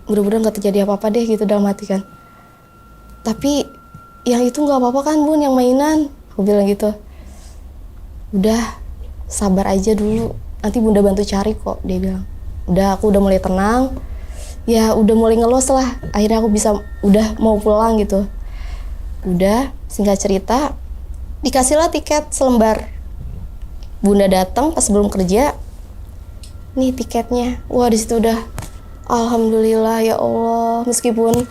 Speaker 1: mudah-mudahan gak terjadi apa-apa deh gitu dalam hati kan. Tapi yang itu gak apa-apa kan Bun, yang mainan. Aku bilang gitu. Udah, sabar aja dulu. Nanti Bunda bantu cari kok, dia bilang. Udah, aku udah mulai tenang. Ya, udah mulai ngelos lah. Akhirnya aku bisa, udah mau pulang gitu. Udah, singkat cerita, dikasihlah tiket selembar. Bunda datang pas belum kerja. Nih tiketnya. Wah, di situ udah. Alhamdulillah, ya Allah. Meskipun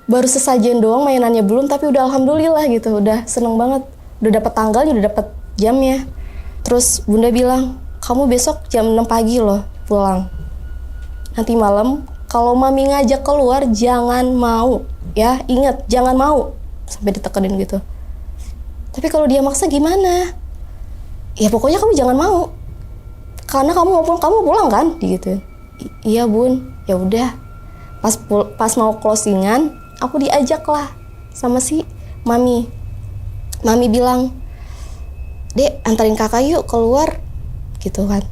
Speaker 1: baru sesajen doang mainannya belum, tapi udah alhamdulillah gitu. Udah seneng banget. Udah dapat tanggalnya, udah dapat jamnya. Terus Bunda bilang, kamu besok jam 6 pagi loh pulang. Nanti malam kalau Mami ngajak keluar jangan mau ya, ingat jangan mau. Sampai ditekenin gitu. Tapi kalau dia maksa gimana? Ya pokoknya kamu jangan mau. Karena kamu mau pulang, kamu pulang kan? Gitu. Iya Bun, ya udah. Pas mau closingan, aku diajak lah sama si Mami. Mami bilang, Dek antarin kakak yuk keluar gitu kan.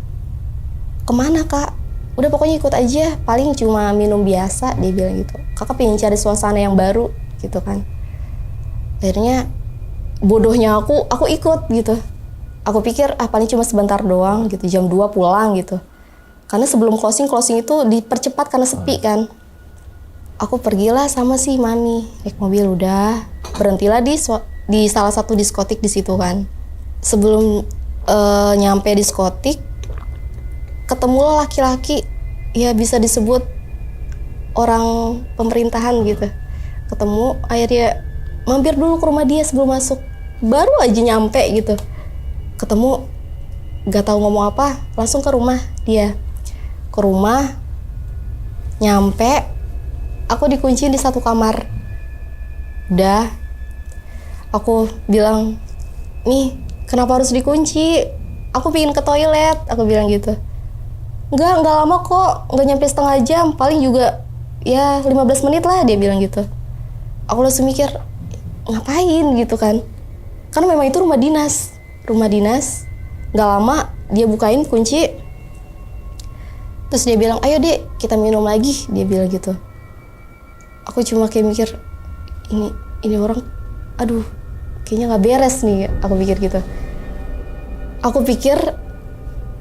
Speaker 1: Kemana kak? Udah pokoknya ikut aja, paling cuma minum biasa, dia bilang gitu. Kakak pengen cari suasana yang baru gitu kan. Akhirnya bodohnya aku ikut gitu. Aku pikir paling cuma sebentar doang gitu, jam 2 pulang gitu. Karena sebelum closing itu dipercepat karena sepi kan. Aku pergilah sama si Mami, naik mobil udah, berhentilah di salah satu diskotik di situ kan. Sebelum Nyampe diskotik, ketemulah laki-laki, ya bisa disebut orang pemerintahan gitu. Ketemu, akhirnya mampir dulu ke rumah dia sebelum masuk. Baru aja nyampe gitu, ketemu, gak tahu ngomong apa, langsung ke rumah dia. Ke rumah, nyampe, aku dikunci di satu kamar. Udah, aku bilang, nih kenapa harus dikunci? Aku pengen ke toilet, aku bilang gitu. Enggak lama kok, enggak nyampe setengah jam, paling juga ya 15 menit lah, dia bilang gitu. Aku langsung mikir, ngapain gitu kan? Karena memang itu rumah dinas. Enggak lama dia bukain kunci. Terus dia bilang, ayo dek, kita minum lagi, dia bilang gitu. Aku cuma kayak mikir, ini orang, aduh, kayaknya nggak beres nih, aku pikir gitu. Aku pikir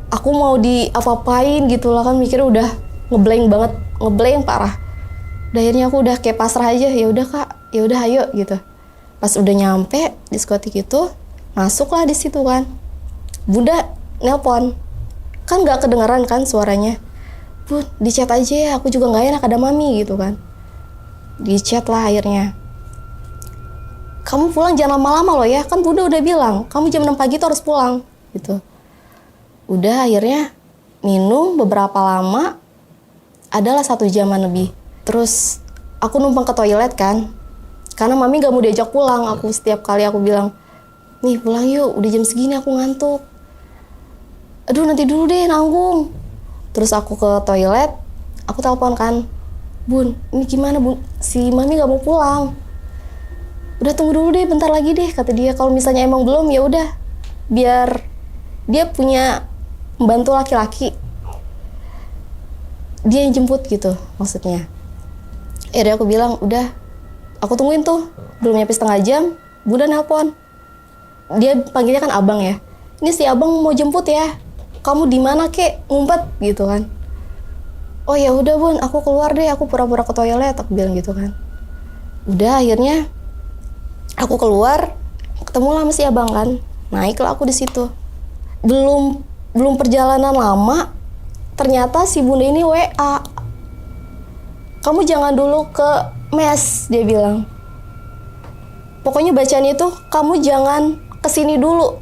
Speaker 1: aku mau diapa-apain gitu lah kan, mikir udah ngeblank parah. Udah akhirnya aku udah kayak pasrah aja, ya udah kak, ya udah ayo gitu. Pas udah nyampe diskotik itu, masuklah di situ kan. Bunda nelpon, kan nggak kedengeran kan suaranya. Bun, di chat aja ya, aku juga nggak enak ada mami gitu kan. Di chat lah akhirnya. Kamu pulang jangan lama-lama loh ya, kan Bunda udah bilang, kamu jam 6 pagi tuh harus pulang, gitu. Udah akhirnya minum beberapa lama, adalah 1 jaman lebih. Terus aku numpang ke toilet kan, karena mami gak mau diajak pulang. Aku setiap kali aku bilang, nih pulang yuk, udah jam segini aku ngantuk. Aduh nanti dulu deh nanggung. Terus aku ke toilet, aku telepon kan, Bun, ini gimana Bun, si mami gak mau pulang. Udah tunggu dulu deh, bentar lagi deh, kata dia. Kalau misalnya emang belum, ya udah, biar dia punya membantu laki-laki, dia yang jemput gitu maksudnya. Akhirnya aku bilang, udah, aku tungguin tuh, belum nyampe setengah jam, Bunda nelpon. Dia panggilnya kan abang ya. Ini si abang mau jemput ya. Kamu di mana kek? Ngumpet gitu kan. Oh ya udah Bun, aku keluar deh, aku pura-pura ke toilet, aku bilang gitu kan. Udah akhirnya aku keluar, ketemu lah sama si abang kan. Naiklah aku di situ. Belum perjalanan lama, ternyata si Bunda ini WA. Kamu jangan dulu ke mes, dia bilang. Pokoknya bacaan itu, kamu jangan kesini dulu,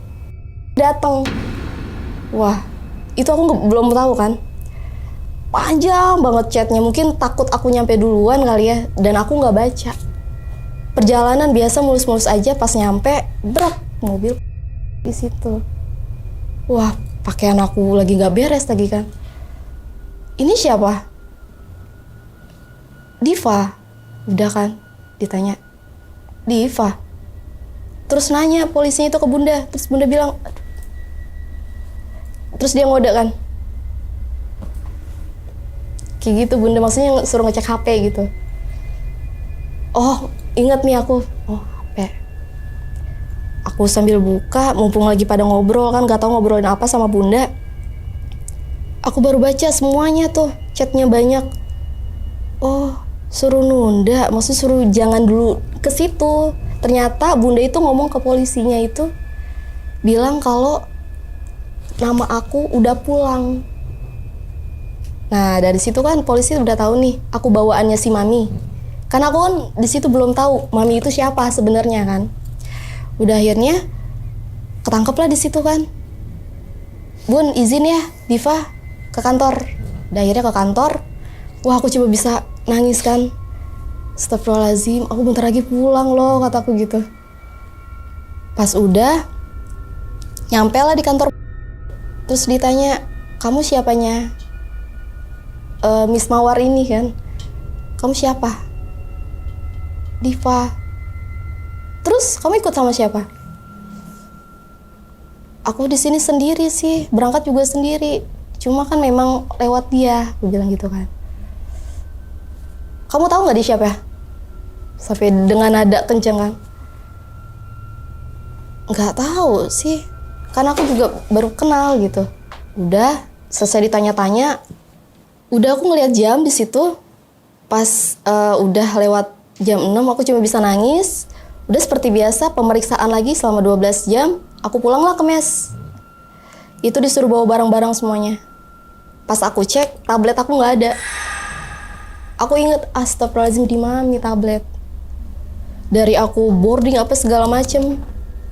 Speaker 1: datang. Wah, itu aku belum tahu kan. Panjang banget chatnya, mungkin takut aku nyampe duluan kali ya, dan aku nggak baca. Perjalanan biasa mulus-mulus aja, pas nyampe, brak, mobil di situ. Wah, pakaian aku lagi nggak beres lagi kan. Ini siapa? Diva. Udah kan, ditanya. Diva. Terus nanya polisinya itu ke Bunda. Terus Bunda bilang, aduh. Terus dia ngode kan. Kayak gitu Bunda, maksudnya suruh ngecek HP gitu. Oh, ingat nih aku. Oh, HP. Aku sambil buka, mumpung lagi pada ngobrol kan, gak tahu ngobrolin apa sama Bunda. Aku baru baca semuanya tuh, chatnya banyak. Oh, suruh nunda, maksudnya suruh jangan dulu ke situ. Ternyata Bunda itu ngomong ke polisinya itu, bilang kalau nama aku udah pulang. Nah dari situ kan polisi udah tahu nih, aku bawaannya si Mami. Karena aku kan di situ belum tahu Mami itu siapa sebenarnya kan. Udah akhirnya ketangkep lah di situ kan. Bun izin ya Diva ke kantor. Udah akhirnya ke kantor. Wah aku cuma bisa nangis kan. Astagfirullahaladzim, aku bentar lagi pulang loh, kataku gitu. Pas udah nyampe lah di kantor. Terus ditanya, kamu siapanya? Miss Mawar ini kan. Kamu siapa? Diva. Terus kamu ikut sama siapa? Aku di sini sendiri sih, berangkat juga sendiri. Cuma kan memang lewat dia, aku bilang gitu kan. Kamu tahu nggak dia siapa? Sampai dengan nada kenceng kan. Nggak tahu sih, karena aku juga baru kenal gitu. Udah selesai ditanya-tanya, udah aku ngeliat jam di situ. Pas udah lewat jam 6 aku cuma bisa nangis. Udah seperti biasa pemeriksaan lagi selama 12 jam. Aku pulanglah ke mes. Itu disuruh bawa barang-barang semuanya. Pas aku cek, tablet aku nggak ada. Aku inget, astagfirullahaladzim, di mana nih tablet? Dari aku boarding apa segala macem,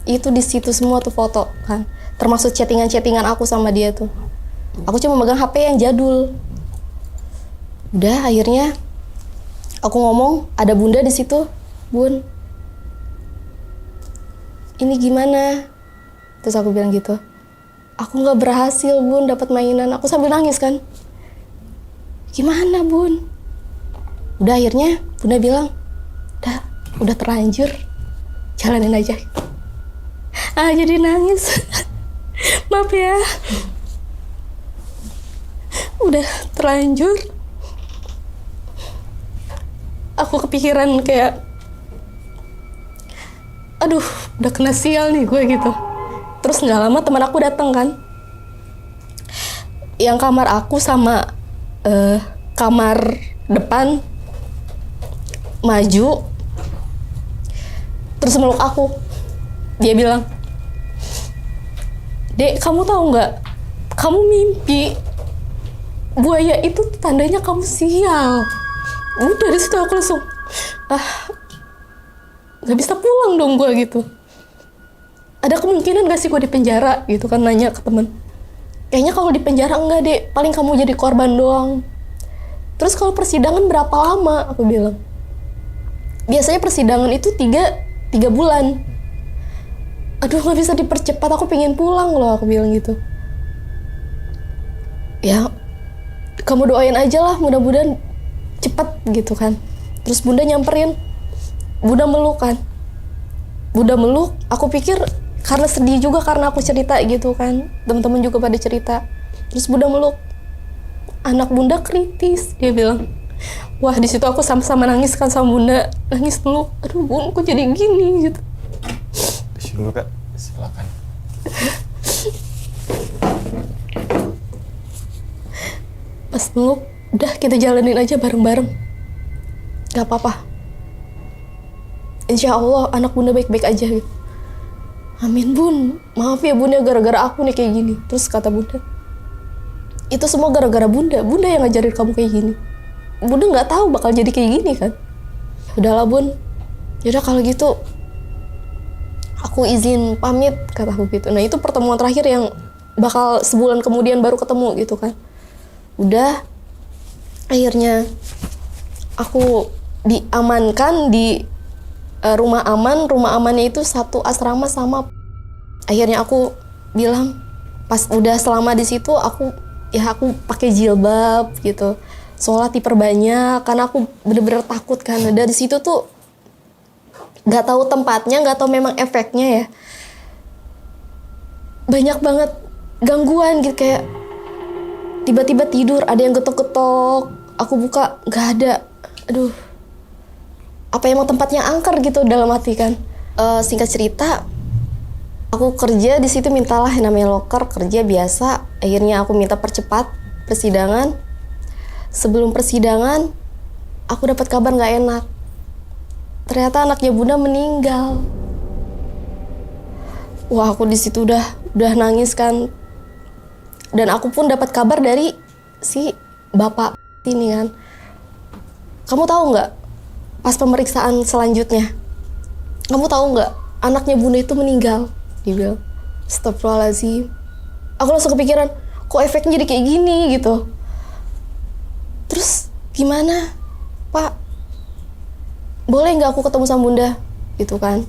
Speaker 1: itu di situ semua tuh foto kan. Termasuk chattingan-chattingan aku sama dia tuh. Aku cuma megang HP yang jadul. Udah akhirnya aku ngomong, ada bunda di situ. Bun, ini gimana? Terus aku bilang gitu. Aku nggak berhasil bun dapat mainan. Aku sambil nangis kan. Gimana bun? Udah akhirnya bunda bilang, udah terlanjur, jalanin aja. Jadi nangis. Maaf ya. Udah terlanjur. Aku kepikiran kayak, aduh, udah kena sial nih gue gitu. Terus nggak lama teman aku datang kan. Yang kamar aku sama kamar depan maju. Terus meluk aku. Dia bilang, Dek, kamu tahu nggak? Kamu mimpi. Buaya itu tandanya kamu sial. Udah dari situ aku langsung, nggak bisa pulang dong gue gitu. Ada kemungkinan gak sih gue di penjara gitu kan, nanya ke temen. Kayaknya kalau di penjara enggak deh, paling kamu jadi korban doang. Terus kalau persidangan berapa lama? Aku bilang. Biasanya persidangan itu 3 bulan. Aduh, nggak bisa dipercepat, aku pengen pulang loh, aku bilang gitu. Ya, kamu doain aja lah, mudah-mudahan cepet gitu kan. Terus bunda nyamperin, bunda meluk kan. Bunda meluk, aku pikir karena sedih juga karena aku cerita gitu kan. Teman-teman juga pada cerita. Terus bunda meluk, anak bunda kritis, dia bilang. Wah, di situ aku sama-sama nangis kan sama bunda, nangis dulu. Aduh bun, kok jadi gini gitu.
Speaker 2: Dulu kak, silakan.
Speaker 1: Pas meluk, udah kita jalanin aja bareng-bareng. Gak apa-apa. Insya Allah anak bunda baik-baik aja gitu. Amin bun, maaf ya bunda gara-gara aku nih kayak gini. Terus kata bunda, itu semua gara-gara bunda. Bunda yang ngajarin kamu kayak gini. Bunda nggak tahu bakal jadi kayak gini kan. Udahlah bun, yaudah kalau gitu aku izin pamit, kata aku gitu. Nah itu pertemuan terakhir yang bakal sebulan kemudian baru ketemu gitu kan. Udah akhirnya aku diamankan di rumah aman. Rumah amannya itu satu asrama sama. Akhirnya aku bilang, pas udah selama di situ aku pakai jilbab gitu, sholat diperbanyak karena aku bener-bener takut kan. Dari situ tuh nggak tahu tempatnya, nggak tahu memang efeknya ya, banyak banget gangguan gitu. Kayak tiba-tiba tidur ada yang getok-getok, aku buka nggak ada. Aduh, apa emang tempatnya angker gitu dalam hati kan. Singkat cerita, aku kerja di situ, mintalah yang namanya loker, kerja biasa. Akhirnya aku minta percepat persidangan. Sebelum persidangan, aku dapat kabar nggak enak. Ternyata anaknya bunda meninggal. Wah, aku di situ udah nangis kan. Dan aku pun dapat kabar dari si bapak ini kan. Kamu tahu nggak? Pas pemeriksaan selanjutnya, kamu tahu nggak? Anaknya bunda itu meninggal. Dia bilang, astagfirullahaladzim. Aku langsung kepikiran, kok efeknya jadi kayak gini gitu. Terus gimana, Pak? Boleh nggak aku ketemu sama bunda? Gitu kan.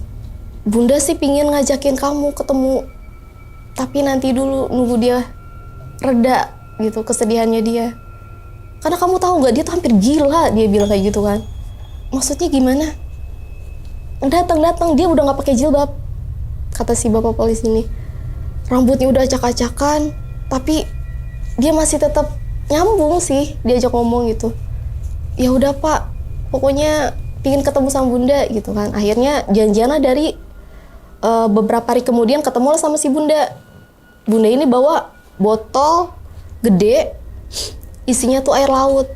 Speaker 1: Bunda sih pingin ngajakin kamu ketemu, tapi nanti dulu nunggu dia reda gitu kesedihannya dia. Karena kamu tahu nggak, dia tuh hampir gila, dia bilang kayak gitu kan. Maksudnya gimana? Datang dia udah nggak pakai jilbab, kata si bapak polisi ini. Rambutnya udah acak-acakan, tapi dia masih tetap nyambung sih diajak ngomong gitu. Ya udah Pak, pokoknya pingin ketemu sama bunda gitu kan. Akhirnya janjian dari beberapa hari kemudian ketemulah sama si bunda. Bunda ini bawa botol gede, isinya tuh air laut.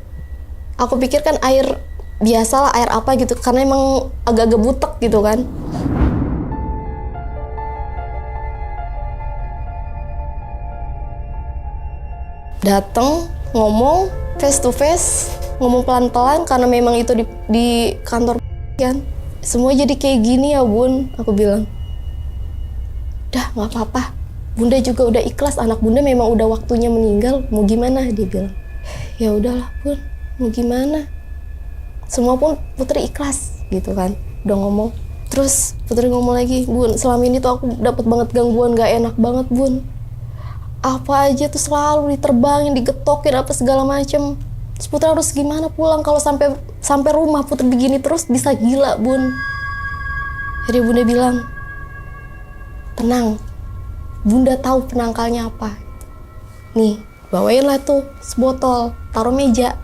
Speaker 1: Aku pikir kan air biasa lah, air apa gitu, karena emang agak-agak butek gitu kan. Datang, ngomong face to face, ngomong pelan-pelan karena memang itu di kantor kan. Semua jadi kayak gini ya bun, aku bilang. Dah nggak apa-apa, bunda juga udah ikhlas, anak bunda memang udah waktunya meninggal, mau gimana, dia bilang. Ya udahlah bun, mau gimana. Semua pun Putri ikhlas gitu kan, udah ngomong. Terus Putri ngomong lagi, bun selama ini tuh aku dapat banget gangguan gak enak banget bun. Apa aja tuh selalu diterbangin, digetokin apa segala macem. Terus Putri harus gimana pulang kalau sampai rumah Putri begini terus bisa gila bun. Jadi bunda bilang, tenang, bunda tahu penangkalnya apa. Nih, bawainlah tuh sebotol, taruh meja.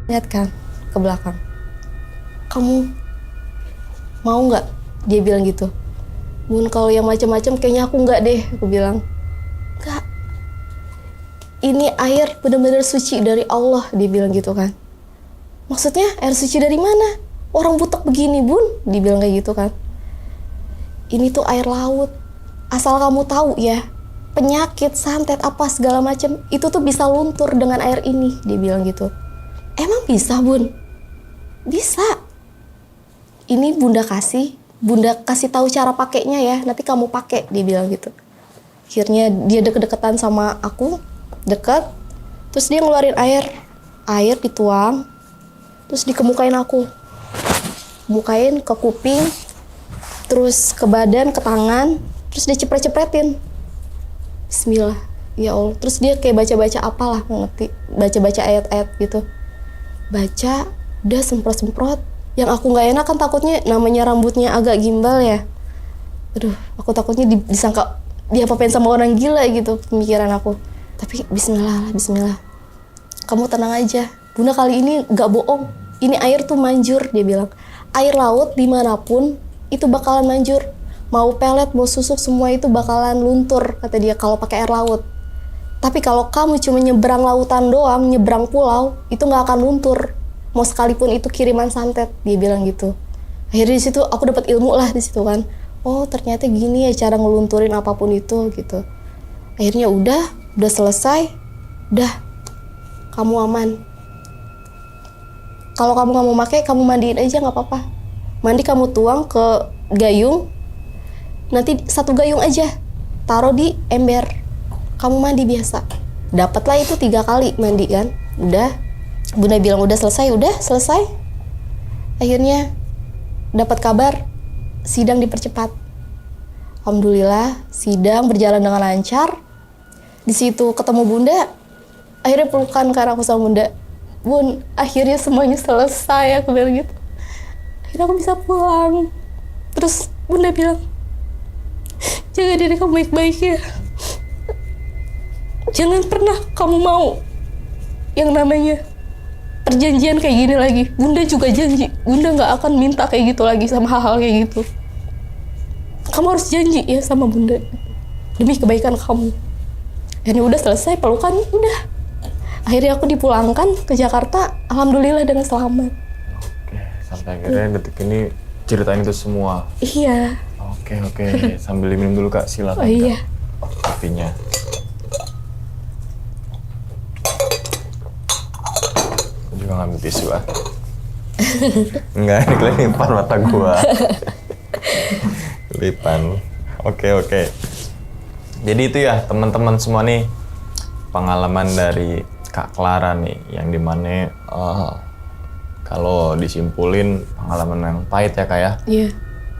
Speaker 1: Lihat kan ke belakang. Kamu mau nggak? Dia bilang gitu. Bun kalau yang macam-macam kayaknya aku nggak deh, aku bilang. Nggak. Ini air benar-benar suci dari Allah, dia bilang gitu kan. Maksudnya air suci dari mana? Orang butek begini bun, dia bilang kayak gitu kan. Ini tuh air laut. Asal kamu tahu ya, penyakit, santet, apa segala macam itu tuh bisa luntur dengan air ini, dia bilang gitu. Emang bisa bun? Bisa. Ini bunda kasih tahu cara pakainya ya, nanti kamu pakai, dia bilang gitu. Akhirnya dia deket-deketan sama aku, dekat, terus dia ngeluarin air dituang, terus dikemukain aku, mukain ke kuping, terus ke badan, ke tangan, terus dia cepret-cepretin. Bismillah, ya Allah. Terus dia kayak baca-baca apalah, ngerti, baca-baca ayat-ayat gitu. Baca, udah semprot-semprot. Yang aku nggak enak kan takutnya namanya rambutnya agak gimbal ya. Aduh, aku takutnya disangka diapa-apain sama orang gila gitu pemikiran aku. Tapi bismillah. Kamu tenang aja. Bunda kali ini nggak bohong. Ini air tuh manjur, dia bilang. Air laut dimanapun itu bakalan manjur. Mau pelet, mau susuk, semua itu bakalan luntur, kata dia kalau pakai air laut. Tapi kalau kamu cuma nyebrang lautan doang, nyebrang pulau, itu nggak akan luntur. Mau sekalipun itu kiriman santet, dia bilang gitu. Akhirnya di situ aku dapat ilmu lah di situ kan. Oh ternyata gini ya cara ngelunturin apapun itu gitu. Akhirnya udah selesai, udah kamu aman. Kalau kamu nggak mau pakai, kamu mandiin aja nggak apa-apa. Mandi kamu tuang ke gayung, nanti satu gayung aja, taruh di ember. Kamu mandi biasa. Dapatlah itu 3 kali mandi kan. Udah, bunda bilang udah selesai. Akhirnya dapat kabar sidang dipercepat. Alhamdulillah sidang berjalan dengan lancar. Di situ ketemu bunda, akhirnya pelukan karena aku sama bunda. Bun, akhirnya semuanya selesai, aku bilang gitu. Akhirnya aku bisa pulang. Terus bunda bilang, jaga diri kamu baik-baik ya. Jangan pernah kamu mau yang namanya perjanjian kayak gini lagi. Bunda juga janji, bunda gak akan minta kayak gitu lagi sama hal-hal kayak gitu. Kamu harus janji ya sama bunda demi kebaikan kamu. Dan udah selesai pelukan, udah. Akhirnya aku dipulangkan ke Jakarta, alhamdulillah dengan selamat.
Speaker 2: Oke, sampai akhirnya detik ini ceritain itu semua.
Speaker 1: Iya.
Speaker 2: Oke, sambil minum dulu Kak, silakan.
Speaker 1: Oh iya.
Speaker 2: Kak. Kopinya. Aku juga ngambil tisu ah. Enggak, ini kelilipan mata gua. Lipan. Oke. Jadi itu ya teman-teman semua nih pengalaman dari Kak Clara nih yang dimana kalau disimpulin pengalaman yang pahit ya Kak ya.
Speaker 1: Iya.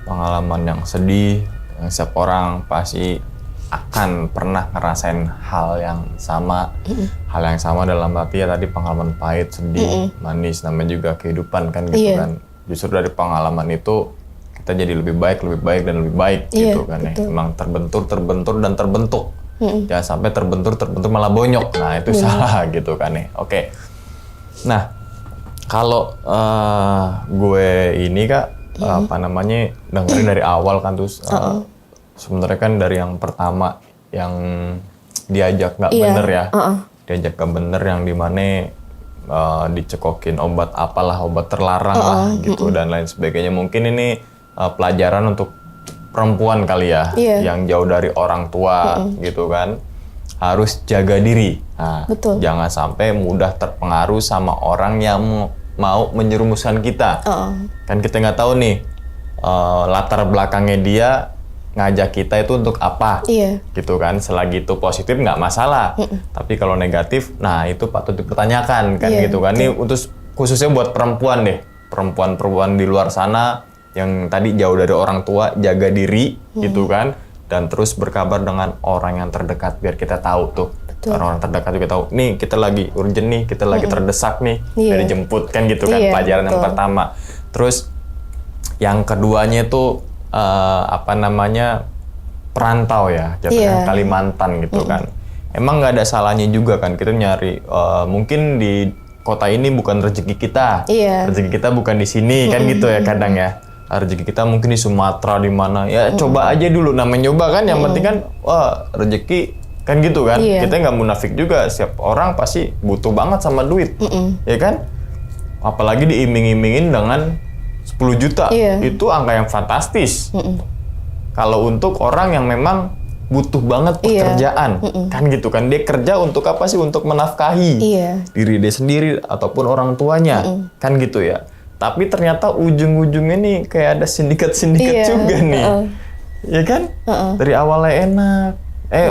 Speaker 2: Pengalaman yang sedih, yang setiap orang pasti akan pernah ngerasain hal yang sama. Hal yang sama dalam arti ya tadi pengalaman pahit, sedih, manis, namanya juga kehidupan kan gitu kan. Justru dari pengalaman itu kita jadi lebih baik gitu kan ya. Emang terbentur dan terbentuk. Jangan sampai terbentur malah bonyok. Nah itu salah gitu kan ya. Oke. Nah kalau gue ini Kak dengerin dari awal kan terus sebenarnya kan dari yang pertama yang diajak nggak bener ya. Diajak nggak bener yang dimana dicekokin obat terlarang lah gitu dan lain sebagainya. Mungkin ini pelajaran untuk perempuan kali ya yang jauh dari orang tua gitu kan. harus jaga diri. Nah,
Speaker 1: Betul.
Speaker 2: jangan sampai mudah terpengaruh sama orang yang mau menyerumuskan kita. Kan kita nggak tahu nih latar belakangnya dia ngajak kita itu untuk apa,
Speaker 1: Iya.
Speaker 2: gitu kan. Selagi itu positif nggak masalah. Tapi kalau negatif, nah itu patut dipertanyakan kan,
Speaker 1: Iya,
Speaker 2: gitu kan. Ini untuk khususnya buat perempuan deh, perempuan-perempuan di luar sana yang tadi jauh dari orang tua, jaga diri, gitu kan. Dan terus berkabar dengan orang yang terdekat biar kita tahu tuh. Orang-orang terdekat juga tahu, nih kita lagi urgent nih, kita lagi terdesak nih,
Speaker 1: Iya.
Speaker 2: dari jemput kan gitu kan,
Speaker 1: Iya,
Speaker 2: pelajaran yang
Speaker 1: betul.
Speaker 2: pertama. Terus yang keduanya itu perantau ya, jatuhnya
Speaker 1: Iya.
Speaker 2: Kalimantan gitu kan. Emang nggak ada salahnya juga kan kita nyari, mungkin di kota ini bukan rezeki kita,
Speaker 1: Iya.
Speaker 2: rezeki kita bukan di sini kan gitu ya kadang ya. Rezeki kita mungkin di Sumatera di mana ya, coba aja dulu, namanya nyoba kan. Yang penting kan wah rezeki kan gitu kan.
Speaker 1: Iya.
Speaker 2: Kita nggak munafik juga, setiap orang pasti butuh banget sama duit, ya kan. Apalagi diiming-imingin dengan 10 juta,
Speaker 1: Iya.
Speaker 2: itu angka yang fantastis. Kalau untuk orang yang memang butuh banget
Speaker 1: Iya.
Speaker 2: pekerjaan, kan gitu kan. Dia kerja untuk apa sih? Untuk menafkahi
Speaker 1: Iya.
Speaker 2: diri dia sendiri ataupun orang tuanya, kan gitu ya. Tapi ternyata ujung-ujungnya nih kayak ada sindikat-sindikat
Speaker 1: Iya.
Speaker 2: juga nih, ya kan? Dari awalnya enak,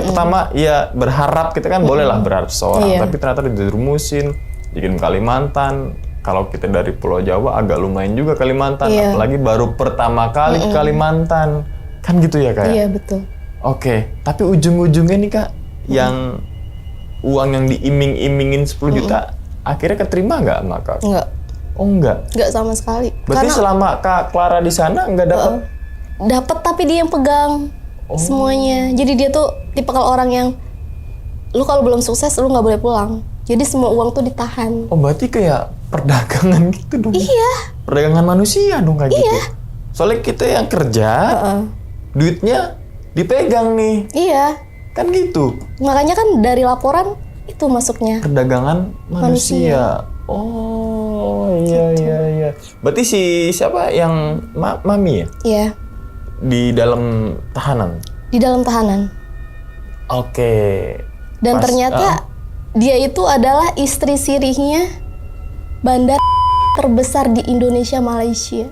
Speaker 2: pertama ya berharap, kita kan boleh lah berharap seseorang,
Speaker 1: Iya.
Speaker 2: tapi ternyata dirumusin, bikin Kalimantan. Kalau kita dari Pulau Jawa agak lumayan juga Kalimantan,
Speaker 1: Iya.
Speaker 2: apalagi baru pertama kali ke Kalimantan, kan gitu ya Kak?
Speaker 1: Iya, betul.
Speaker 2: Oke, tapi ujung-ujungnya nih Kak, yang uang yang diiming-imingin 10 juta, akhirnya keterima nggak sama Kak?
Speaker 1: Enggak.
Speaker 2: Oh enggak.
Speaker 1: Enggak sama sekali.
Speaker 2: Berarti selama Kak Clara di sana nggak dapat?
Speaker 1: Dapat tapi dia yang pegang semuanya. Jadi dia tuh tipikal orang yang lu kalau belum sukses lu nggak boleh pulang. Jadi semua uang tuh ditahan.
Speaker 2: Oh berarti kayak perdagangan gitu dong?
Speaker 1: Iya.
Speaker 2: Perdagangan manusia dong kayak gitu? Soalnya kita yang kerja, duitnya dipegang nih,
Speaker 1: Iya.
Speaker 2: kan gitu.
Speaker 1: Makanya kan dari laporan itu masuknya.
Speaker 2: Perdagangan manusia. Oh iya iya iya. Berarti si siapa yang Mami ya?
Speaker 1: Iya.
Speaker 2: Di dalam tahanan?
Speaker 1: Di dalam tahanan.
Speaker 2: Oke.
Speaker 1: Dan ternyata dia itu adalah istri sirihnya bandar terbesar di Indonesia Malaysia.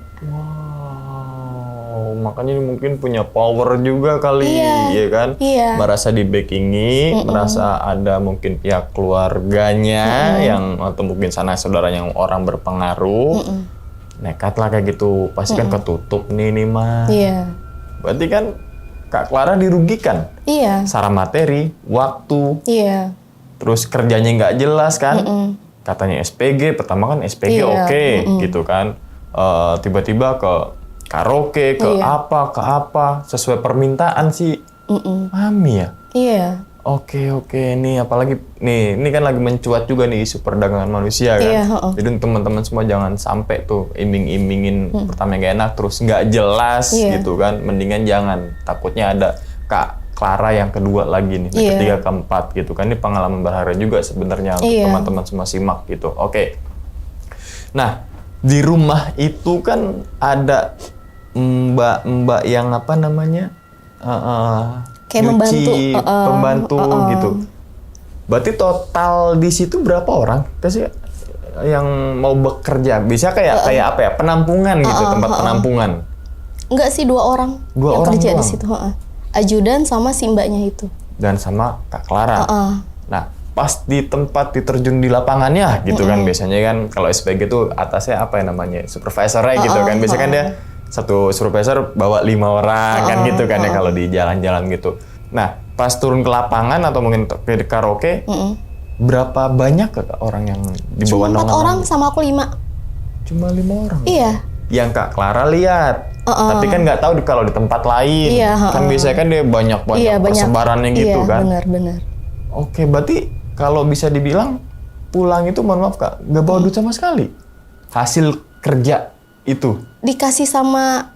Speaker 2: Wow, makanya ini mungkin punya power juga kali, ya kan?
Speaker 1: Iya.
Speaker 2: Merasa di backingi, merasa ada mungkin pihak keluarganya yang atau mungkin sanak saudara yang orang berpengaruh. Nekat lah kayak gitu, pasti kan ketutup nih mah.
Speaker 1: Iya.
Speaker 2: Berarti kan Kak Clara dirugikan.
Speaker 1: Iya.
Speaker 2: Secara materi, waktu,
Speaker 1: Iya.
Speaker 2: terus kerjanya nggak jelas kan. Katanya SPG, pertama kan SPG
Speaker 1: Iya.
Speaker 2: oke, gitu kan. Tiba-tiba ke karaoke, ke apa, sesuai permintaan si Mami ya.
Speaker 1: Iya.
Speaker 2: Oke, nih apalagi nih, ini kan lagi mencuat juga nih isu perdagangan manusia kan.
Speaker 1: Iya,
Speaker 2: Jadi teman-teman semua jangan sampai tuh iming-imingin pertama yang gak enak terus nggak jelas gitu kan. Mendingan jangan, takutnya ada Kak Clara yang kedua lagi nih,
Speaker 1: Iya.
Speaker 2: ketiga, keempat gitu kan. Ini pengalaman berharga juga sebenarnya untuk
Speaker 1: Iya.
Speaker 2: teman-teman semua simak gitu. Oke. Nah, di rumah itu kan ada mbak-mbak yang apa namanya?
Speaker 1: Kayak
Speaker 2: nyuci,
Speaker 1: membantu.
Speaker 2: pembantu gitu. Berarti total di situ berapa orang? Kasih yang mau bekerja. Bisa kayak apa ya? Penampungan gitu, tempat penampungan.
Speaker 1: Enggak sih, 2 orang
Speaker 2: Dua
Speaker 1: yang
Speaker 2: orang
Speaker 1: kerja di
Speaker 2: doang?
Speaker 1: situ. Ajudan sama si mbaknya itu.
Speaker 2: Dan sama Kak Clara. Nah, pas di tempat diterjun di lapangannya gitu kan, biasanya kan kalau SPG itu atasnya apa ya namanya, supervisornya gitu kan. Biasanya kan dia satu supervisor bawa 5 orang kan gitu kan ya kalau di jalan-jalan gitu. Nah, pas turun ke lapangan atau mungkin ke karaoke, berapa banyak orang yang di bawah
Speaker 1: Cuma 4
Speaker 2: naungan?
Speaker 1: orang sama aku 5.
Speaker 2: Cuma 5 orang.
Speaker 1: Iya.
Speaker 2: Yang Kak Clara lihat. Tapi kan nggak tahu kalau di tempat lain.
Speaker 1: Iya,
Speaker 2: Kan biasanya kan dia banyak persebarannya gitu
Speaker 1: iya,
Speaker 2: kan.
Speaker 1: Benar.
Speaker 2: Oke, berarti kalau bisa dibilang pulang itu, mohon maaf Kak, nggak bawa duit sama sekali. Hasil kerja itu.
Speaker 1: Dikasih sama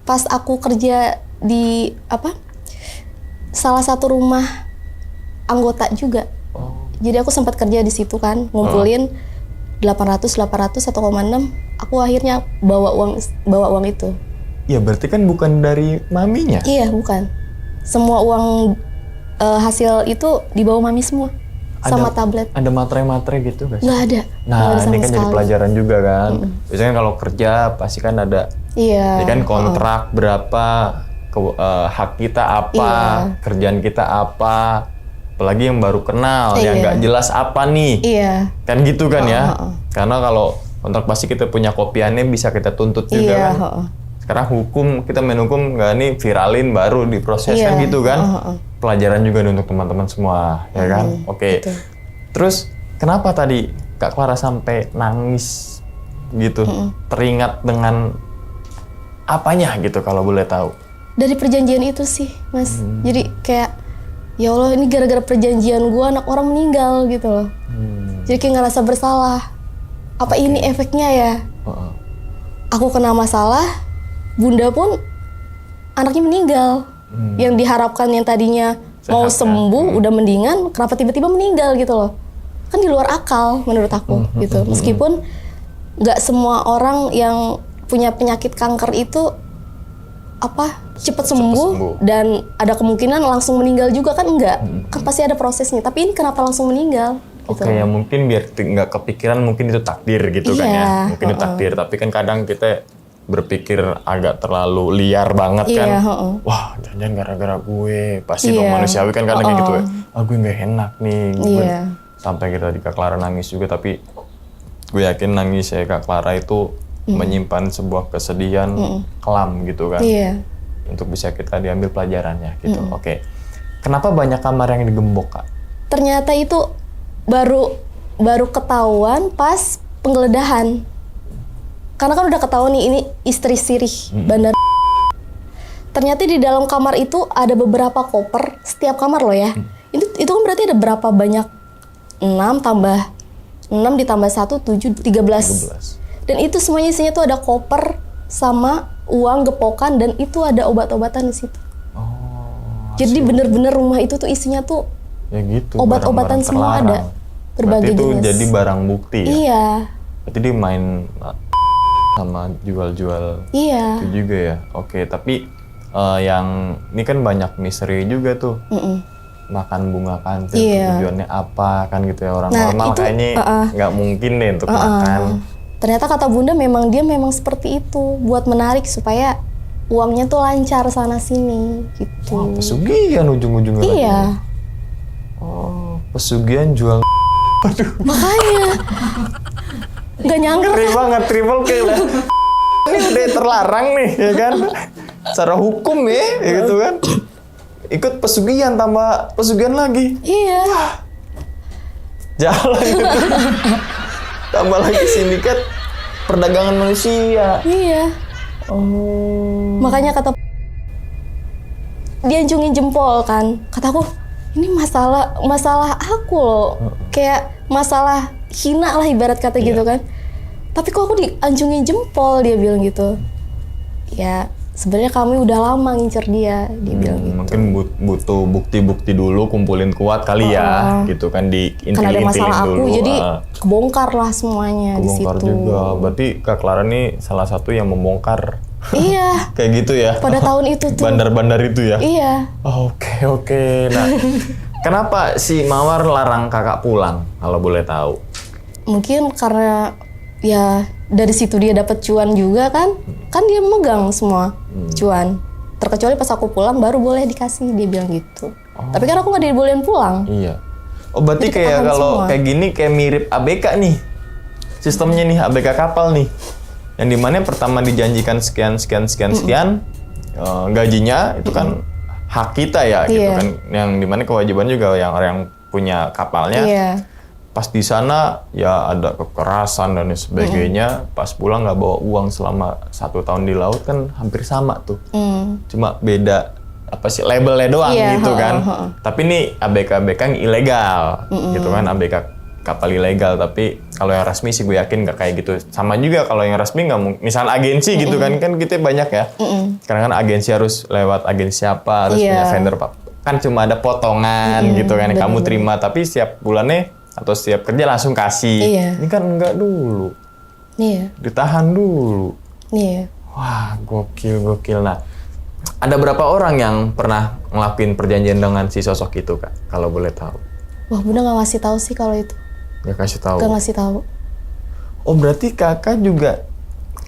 Speaker 1: pas aku kerja di salah satu rumah anggota juga. Jadi aku sempat kerja di situ kan, ngumpulin 800 1,6. Aku akhirnya bawa uang itu.
Speaker 2: Ya berarti kan bukan dari maminya.
Speaker 1: Iya, bukan. Semua uang hasil itu dibawa mami semua sama tablet.
Speaker 2: Ada materai-materai gitu guys?
Speaker 1: Nggak ada.
Speaker 2: Nah,
Speaker 1: Nggak ada
Speaker 2: ini kan
Speaker 1: sama
Speaker 2: jadi
Speaker 1: sekali.
Speaker 2: pelajaran juga kan. Biasanya kan kalau kerja pasti kan ada,
Speaker 1: Iya.
Speaker 2: ini kan kontrak berapa, hak kita apa, kerjaan kita apa, apalagi yang baru kenal, yang nggak jelas apa nih,
Speaker 1: Iya.
Speaker 2: kan gitu kan ya. Karena kalau kontrak pasti kita punya kopiannya bisa kita tuntut juga
Speaker 1: Iya.
Speaker 2: kan. Sekarang hukum, kita main hukum nggak nih viralin baru diproses kan gitu kan. Pelajaran juga nih untuk teman-teman semua, ya kan? Oke.
Speaker 1: betul.
Speaker 2: Terus kenapa tadi Kak Clara sampai nangis gitu? Teringat dengan apanya gitu kalau boleh tahu?
Speaker 1: Dari perjanjian itu sih, Mas. Jadi kayak, ya Allah ini gara-gara perjanjian gue anak orang meninggal gitu loh. Jadi kayak ngerasa bersalah. Apa ini efeknya ya? Aku kena masalah, bunda pun anaknya meninggal. Yang diharapkan yang tadinya mau
Speaker 2: Sehat,
Speaker 1: sembuh, udah mendingan, kenapa tiba-tiba meninggal gitu loh? Kan di luar akal menurut aku gitu. Meskipun nggak semua orang yang punya penyakit kanker itu cepat sembuh dan ada kemungkinan langsung meninggal juga kan enggak. Kan pasti ada prosesnya. Tapi ini kenapa langsung meninggal? Gitu.
Speaker 2: Oke, ya mungkin biar nggak kepikiran mungkin itu takdir gitu kan ya.
Speaker 1: Iya,
Speaker 2: Mungkin itu takdir, tapi kan kadang kita berpikir agak terlalu liar banget kan.
Speaker 1: Iya,
Speaker 2: Wah, jangan gara-gara gue. Pasti dong manusiawi kan kadang kayak gitu ya. Gue nggak enak nih.
Speaker 1: Iya.
Speaker 2: Sampai kita di Kak Clara nangis juga, tapi gue yakin nangis ya Kak Clara itu menyimpan sebuah kesedihan kelam gitu kan.
Speaker 1: Iya.
Speaker 2: Untuk bisa kita diambil pelajarannya gitu. Oke. Kenapa banyak kamar yang digembok, Kak?
Speaker 1: Ternyata itu baru ketahuan pas penggeledahan. Karena kan udah ketahuan nih ini istri sirih bandar. Ternyata di dalam kamar itu ada beberapa koper, setiap kamar loh ya. Itu kan berarti ada berapa banyak? 6 tambah 6 ditambah 1, 7, 13. Dan itu semuanya isinya tuh ada koper sama uang gepokan dan itu ada obat-obatan di situ. Jadi bener-bener rumah itu tuh isinya tuh
Speaker 2: Ya gitu.
Speaker 1: obat-obatan
Speaker 2: barang-barang
Speaker 1: semua
Speaker 2: terlarang.
Speaker 1: ada. Berbagai
Speaker 2: Berarti itu
Speaker 1: jenis.
Speaker 2: jadi barang bukti ya?
Speaker 1: Iya.
Speaker 2: Berarti dia main sama jual-jual
Speaker 1: Iya.
Speaker 2: itu juga ya? Oke, tapi yang ini kan banyak misteri juga tuh. Makan bunga kantil tujuannya apa kan gitu ya, orang normal
Speaker 1: itu,
Speaker 2: kayaknya nggak mungkin deh untuk makan.
Speaker 1: Ternyata kata bunda dia memang seperti itu buat menarik supaya uangnya tuh lancar sana sini gitu.
Speaker 2: Wah, pesugihan ujung-ujungnya lagi.
Speaker 1: Iya.
Speaker 2: Oh, pesugihan jual.
Speaker 1: Makanya nggak nyangka.
Speaker 2: Ngeri banget, triple kill ya. Ini udah terlarang nih, ya kan? Secara hukum ya gitu kan. Ikut pesugihan tambah pesugihan lagi.
Speaker 1: Iya.
Speaker 2: Jalan gitu. Tambah lagi sindikat perdagangan manusia.
Speaker 1: Iya. Makanya kata dia acungin jempol kan. Kataku, ini masalah aku loh. Kayak masalah hina lah ibarat kata gitu kan. Tapi kok aku diancungin jempol, dia bilang gitu. Ya, sebenarnya kami udah lama ngincer dia bilang gitu.
Speaker 2: Mungkin butuh bukti-bukti dulu, kumpulin kuat kali ya, gitu kan
Speaker 1: Karena ada masalah aku,
Speaker 2: dulu.
Speaker 1: jadi kebongkar lah semuanya di situ.
Speaker 2: Kebongkar juga. Berarti Kak Clara nih salah satu yang membongkar.
Speaker 1: Iya.
Speaker 2: Kayak gitu ya.
Speaker 1: Pada tahun itu tuh.
Speaker 2: Bandar-bandar itu ya.
Speaker 1: Iya.
Speaker 2: Oke. Nah, kenapa si Mawar larang kakak pulang kalau boleh tahu?
Speaker 1: Mungkin karena ya dari situ dia dapat cuan juga kan dia megang semua cuan, terkecuali pas aku pulang baru boleh dikasih, dia bilang gitu. Tapi kan aku nggak dibolehin pulang.
Speaker 2: Iya. Oh, berarti
Speaker 1: Jadi
Speaker 2: kayak
Speaker 1: ketahan
Speaker 2: kalau
Speaker 1: semua.
Speaker 2: kayak gini kayak mirip ABK nih sistemnya nih, ABK kapal nih, yang dimana pertama dijanjikan sekian gajinya itu kan hak kita ya gitu
Speaker 1: Iya.
Speaker 2: kan, yang dimana kewajiban juga yang orang punya kapalnya.
Speaker 1: Iya.
Speaker 2: Pas di sana ya ada kekerasan dan sebagainya. Pas pulang nggak bawa uang selama 1 tahun di laut kan hampir sama tuh. Cuma beda apa sih labelnya doang
Speaker 1: Iya,
Speaker 2: gitu kan. Tapi ini ABK yang ilegal gitu kan, ABK kapal ilegal. Tapi kalau yang resmi sih gue yakin nggak kayak gitu. Sama juga kalau yang resmi nggak mungkin. Misal agensi gitu kan kita banyak ya. Sekarang kan agensi harus lewat agensi apa, harus punya vendor apa. Kan cuma ada potongan gitu kan, kamu terima tapi setiap bulannya atau setiap kerja langsung kasih.
Speaker 1: Iya.
Speaker 2: Ini kan enggak dulu.
Speaker 1: Iya.
Speaker 2: Ditahan dulu.
Speaker 1: Iya.
Speaker 2: Wah, gokil. Nah, Ada berapa orang yang pernah ngelakuin perjanjian dengan si sosok itu, Kak? Kalau boleh tahu.
Speaker 1: Wah, Bunda nggak ngasih tahu sih kalau itu.
Speaker 2: Nggak kasih tahu.
Speaker 1: Nggak ngasih tahu.
Speaker 2: Oh, berarti Kakak juga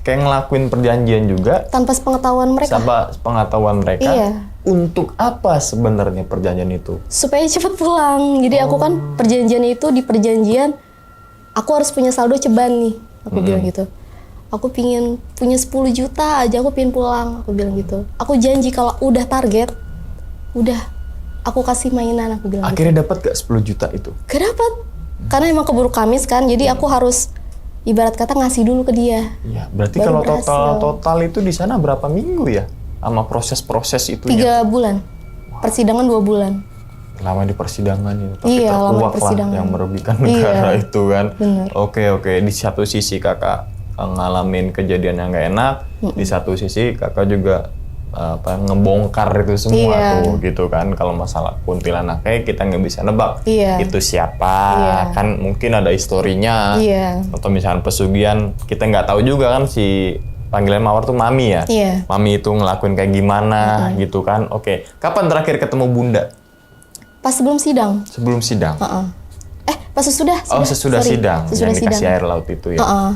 Speaker 2: kayak ngelakuin perjanjian juga
Speaker 1: Tanpa sepengetahuan mereka.
Speaker 2: sama pengetahuan mereka.
Speaker 1: Iya.
Speaker 2: Untuk apa sebenarnya perjanjian itu?
Speaker 1: Supaya cepat pulang. Jadi aku kan perjanjian itu di perjanjian aku harus punya saldo ceban nih. Aku bilang gitu. Aku pingin punya 10 juta aja, aku pingin pulang. Aku bilang gitu. Aku janji kalau udah target, udah aku kasih mainan, aku bilang gitu.
Speaker 2: Akhirnya dapat gak 10 juta itu?
Speaker 1: Gak dapat. Karena emang keburu Kamis kan, jadi aku harus ibarat kata ngasih dulu ke dia.
Speaker 2: Iya, berarti
Speaker 1: Baru
Speaker 2: kalau
Speaker 1: berhasil.
Speaker 2: total itu di sana berapa minggu ya? Sama proses-proses itu
Speaker 1: 3 bulan. Persidangan 2 bulan.
Speaker 2: lama di persidangan itu, tapi
Speaker 1: Iya, lama di
Speaker 2: terkuak lah
Speaker 1: persidangan.
Speaker 2: yang merugikan negara
Speaker 1: Iya,
Speaker 2: itu kan.
Speaker 1: bener.
Speaker 2: Oke, di satu sisi kakak ngalamin kejadian yang gak enak, di satu sisi kakak juga ngebongkar itu semua
Speaker 1: Iya.
Speaker 2: tuh gitu kan. Kalau masalah kuntilanaknya kita nggak bisa nebak
Speaker 1: Iya.
Speaker 2: itu siapa,
Speaker 1: Iya.
Speaker 2: kan mungkin ada historinya,
Speaker 1: Iya.
Speaker 2: atau misalnya pesugihan kita nggak tahu juga kan si panggilan mawar tuh mami ya.
Speaker 1: Iya.
Speaker 2: Mami itu ngelakuin kayak gimana gitu kan. Oke, kapan terakhir ketemu bunda?
Speaker 1: Pas sebelum sidang.
Speaker 2: Sebelum sidang.
Speaker 1: Heeh. Pas sesudah.
Speaker 2: Oh, sesudah
Speaker 1: Sorry.
Speaker 2: sidang
Speaker 1: Sesudah
Speaker 2: yang dikasih
Speaker 1: sidang.
Speaker 2: air laut itu ya.
Speaker 1: Heeh.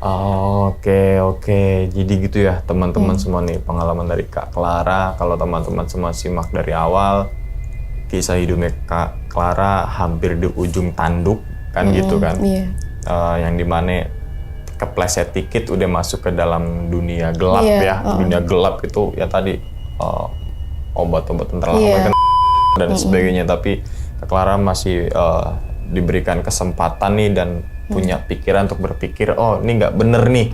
Speaker 2: Oke. Jadi gitu ya teman-teman semua nih, pengalaman dari Kak Clara. Kalau teman-teman semua simak dari awal, kisah hidupnya Kak Clara hampir di ujung tanduk kan gitu kan.
Speaker 1: Iya.
Speaker 2: Yang dimana kepleset dikit udah masuk ke dalam dunia gelap
Speaker 1: Iya,
Speaker 2: ya. Dunia gelap itu ya tadi obat-obatan terlarang
Speaker 1: Iya.
Speaker 2: kan dan sebagainya. Tapi Kak Clara masih diberikan kesempatan nih dan punya pikiran untuk berpikir, oh ini nggak bener nih,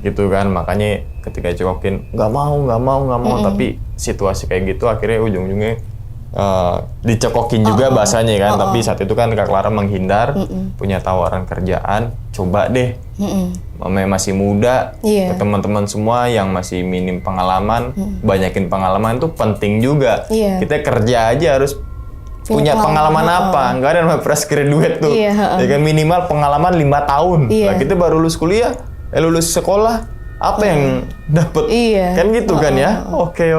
Speaker 2: gitu kan. Makanya ketika cokokin nggak mau, tapi situasi kayak gitu akhirnya ujung-ujungnya dicekokin juga bahasanya kan. Tapi saat itu kan Kak Clara menghindar, punya tawaran kerjaan, coba deh. Mamanya masih muda,
Speaker 1: Iya.
Speaker 2: ke teman-teman semua yang masih minim pengalaman, banyakin pengalaman itu penting juga.
Speaker 1: Iya.
Speaker 2: Kita kerja aja harus punya pengalaman apa? Nggak ada namanya fresh graduate tuh.
Speaker 1: Iya,
Speaker 2: Ya kan minimal pengalaman 5 tahun.
Speaker 1: Iya.
Speaker 2: Lah kita baru lulus kuliah, lulus sekolah, apa yang dapet?
Speaker 1: Iya.
Speaker 2: Kan gitu kan ya? Oke.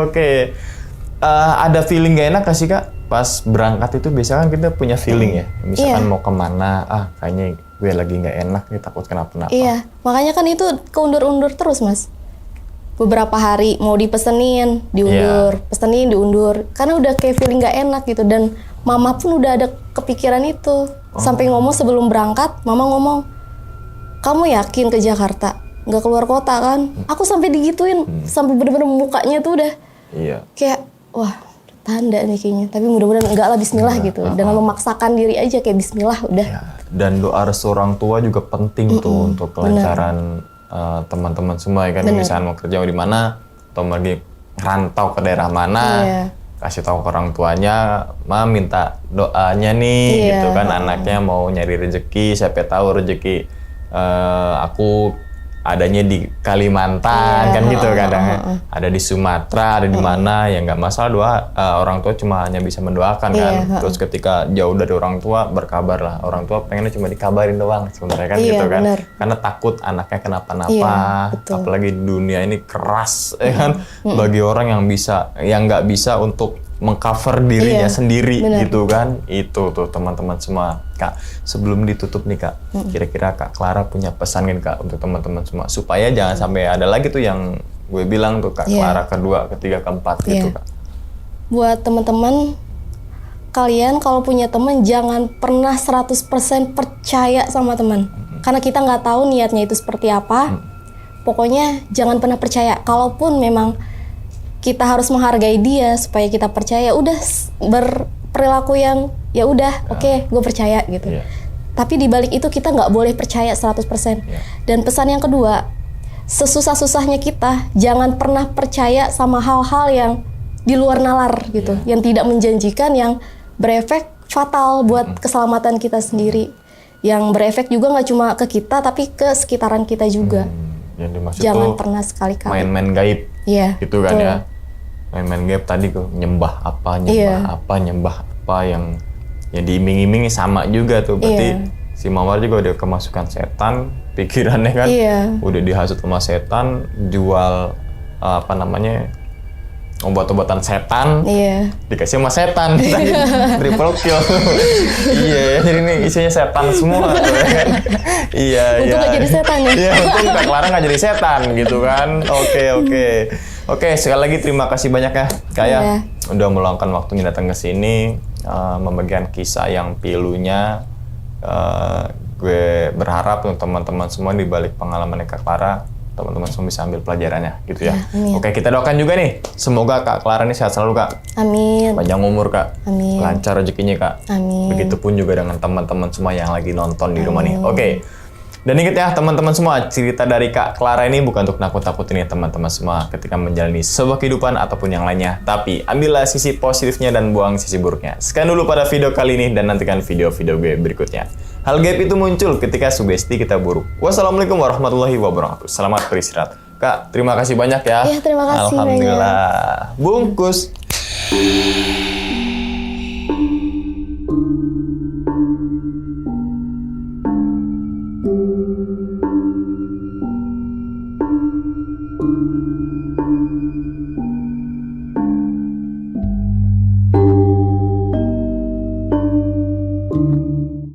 Speaker 2: Ada feeling gak enak gak sih Kak? Pas berangkat itu biasanya kan kita punya feeling ya. Misalkan
Speaker 1: Iya.
Speaker 2: mau kemana, kayaknya gue lagi gak enak nih, takut kenapa-napa.
Speaker 1: Iya, makanya kan itu keundur-undur terus, Mas. Beberapa hari mau dipesenin, diundur, pesenin, diundur. Karena udah kayak feeling gak enak gitu. Dan mama pun udah ada kepikiran itu. Sampai ngomong sebelum berangkat, mama ngomong, kamu yakin ke Jakarta? Nggak keluar kota kan? Aku sampai digituin, sampai bener-bener mukanya tuh udah
Speaker 2: Iya.
Speaker 1: kayak, wah tanda nih kayaknya. Tapi mudah-mudahan enggak lah, bismillah gitu. Dengan memaksakan diri aja kayak bismillah udah.
Speaker 2: Ya, dan doa restu orang tua juga penting tuh untuk kelancaran teman-teman semua ya kan. Misalnya mau kerja di mana atau lagi rantau ke daerah mana,
Speaker 1: Iya.
Speaker 2: kasih tahu ke orang tuanya, Ma minta doanya nih
Speaker 1: Iya.
Speaker 2: gitu kan. Anaknya mau nyari rezeki, siapa tahu rezeki aku adanya di Kalimantan kan gitu kadang ada di Sumatera, ada di mana, ya nggak masalah doa. Orang tua cuma hanya bisa mendoakan kan. Terus ketika jauh dari orang tua berkabar lah, orang tua pengennya cuma dikabarin doang sebenarnya kan gitu kan.
Speaker 1: bener.
Speaker 2: Karena takut anaknya kenapa-napa.
Speaker 1: Iya, betul.
Speaker 2: Apalagi dunia ini keras ya kan, bagi orang yang nggak bisa untuk mengcover dirinya
Speaker 1: Iya,
Speaker 2: sendiri
Speaker 1: benar.
Speaker 2: gitu kan. Itu tuh teman-teman semua. Kak, sebelum ditutup nih Kak, kira-kira Kak Clara punya pesan nih Kak untuk teman-teman semua supaya jangan sampai ada lagi tuh yang gue bilang tuh Kak
Speaker 1: Iya.
Speaker 2: Clara kedua, ketiga, keempat gitu
Speaker 1: Iya.
Speaker 2: Kak.
Speaker 1: Buat teman-teman, kalian kalau punya teman jangan pernah 100% percaya sama teman. Karena kita nggak tahu niatnya itu seperti apa. Pokoknya jangan pernah percaya. Kalaupun memang kita harus menghargai dia supaya kita percaya, udah berperilaku yang ya udah, oke, gue percaya gitu.
Speaker 2: Iya.
Speaker 1: Tapi di balik itu kita nggak boleh percaya 100%.
Speaker 2: Iya.
Speaker 1: Dan pesan yang kedua, sesusah-susahnya kita jangan pernah percaya sama hal-hal yang di luar nalar gitu, yang tidak menjanjikan, yang berefek fatal buat keselamatan kita sendiri. Yang berefek juga nggak cuma ke kita, tapi ke sekitaran kita juga.
Speaker 2: Yang dimaksud
Speaker 1: Jangan
Speaker 2: tuh
Speaker 1: pernah sekali-kali.
Speaker 2: main-main gaib
Speaker 1: Iya,
Speaker 2: gitu kan
Speaker 1: betul.
Speaker 2: ya. Main-main gaib tadi tuh nyembah apa yang diiming-imingi sama juga tuh. Berarti
Speaker 1: Iya.
Speaker 2: si Mawar juga udah kemasukan setan, pikirannya kan
Speaker 1: Iya.
Speaker 2: udah dihasut sama setan, jual obat-obatan setan.
Speaker 1: Iya.
Speaker 2: Dikasih sama setan. Triple kill. Iya, jadi ini isinya setan semua. Kan? Iya,
Speaker 1: Untung nggak jadi setan ya.
Speaker 2: Iya, untung Kak Clara nggak jadi setan gitu kan. Oke, sekali lagi terima kasih banyak ya, Kak ya.
Speaker 1: Iya.
Speaker 2: Udah meluangkan waktunya datang ke sini, membagikan kisah yang pilunya. Gue berharap untuk teman-teman semua di balik pengalaman Kak Clara, teman-teman semua bisa ambil pelajarannya gitu ya.
Speaker 1: Amin.
Speaker 2: Oke, kita doakan juga nih, semoga Kak Clara ini sehat selalu Kak.
Speaker 1: Amin.
Speaker 2: Panjang umur Kak.
Speaker 1: Amin.
Speaker 2: Lancar rezekinya Kak.
Speaker 1: Amin.
Speaker 2: Begitupun juga dengan teman-teman semua yang lagi nonton di rumah nih. Oke. Dan ingat ya teman-teman semua, cerita dari Kak Clara ini bukan untuk nakut-nakutin ya teman-teman semua ketika menjalani sebuah kehidupan ataupun yang lainnya. Tapi ambillah sisi positifnya dan buang sisi buruknya. Sekian dulu pada video kali ini dan nantikan video-video gue berikutnya. Hal gaib itu muncul ketika sugesti kita buruk. Wassalamualaikum warahmatullahi wabarakatuh. Selamat beristirahat. Kak, terima kasih banyak ya.
Speaker 1: Iya, terima kasih
Speaker 2: Alhamdulillah. Bungkus.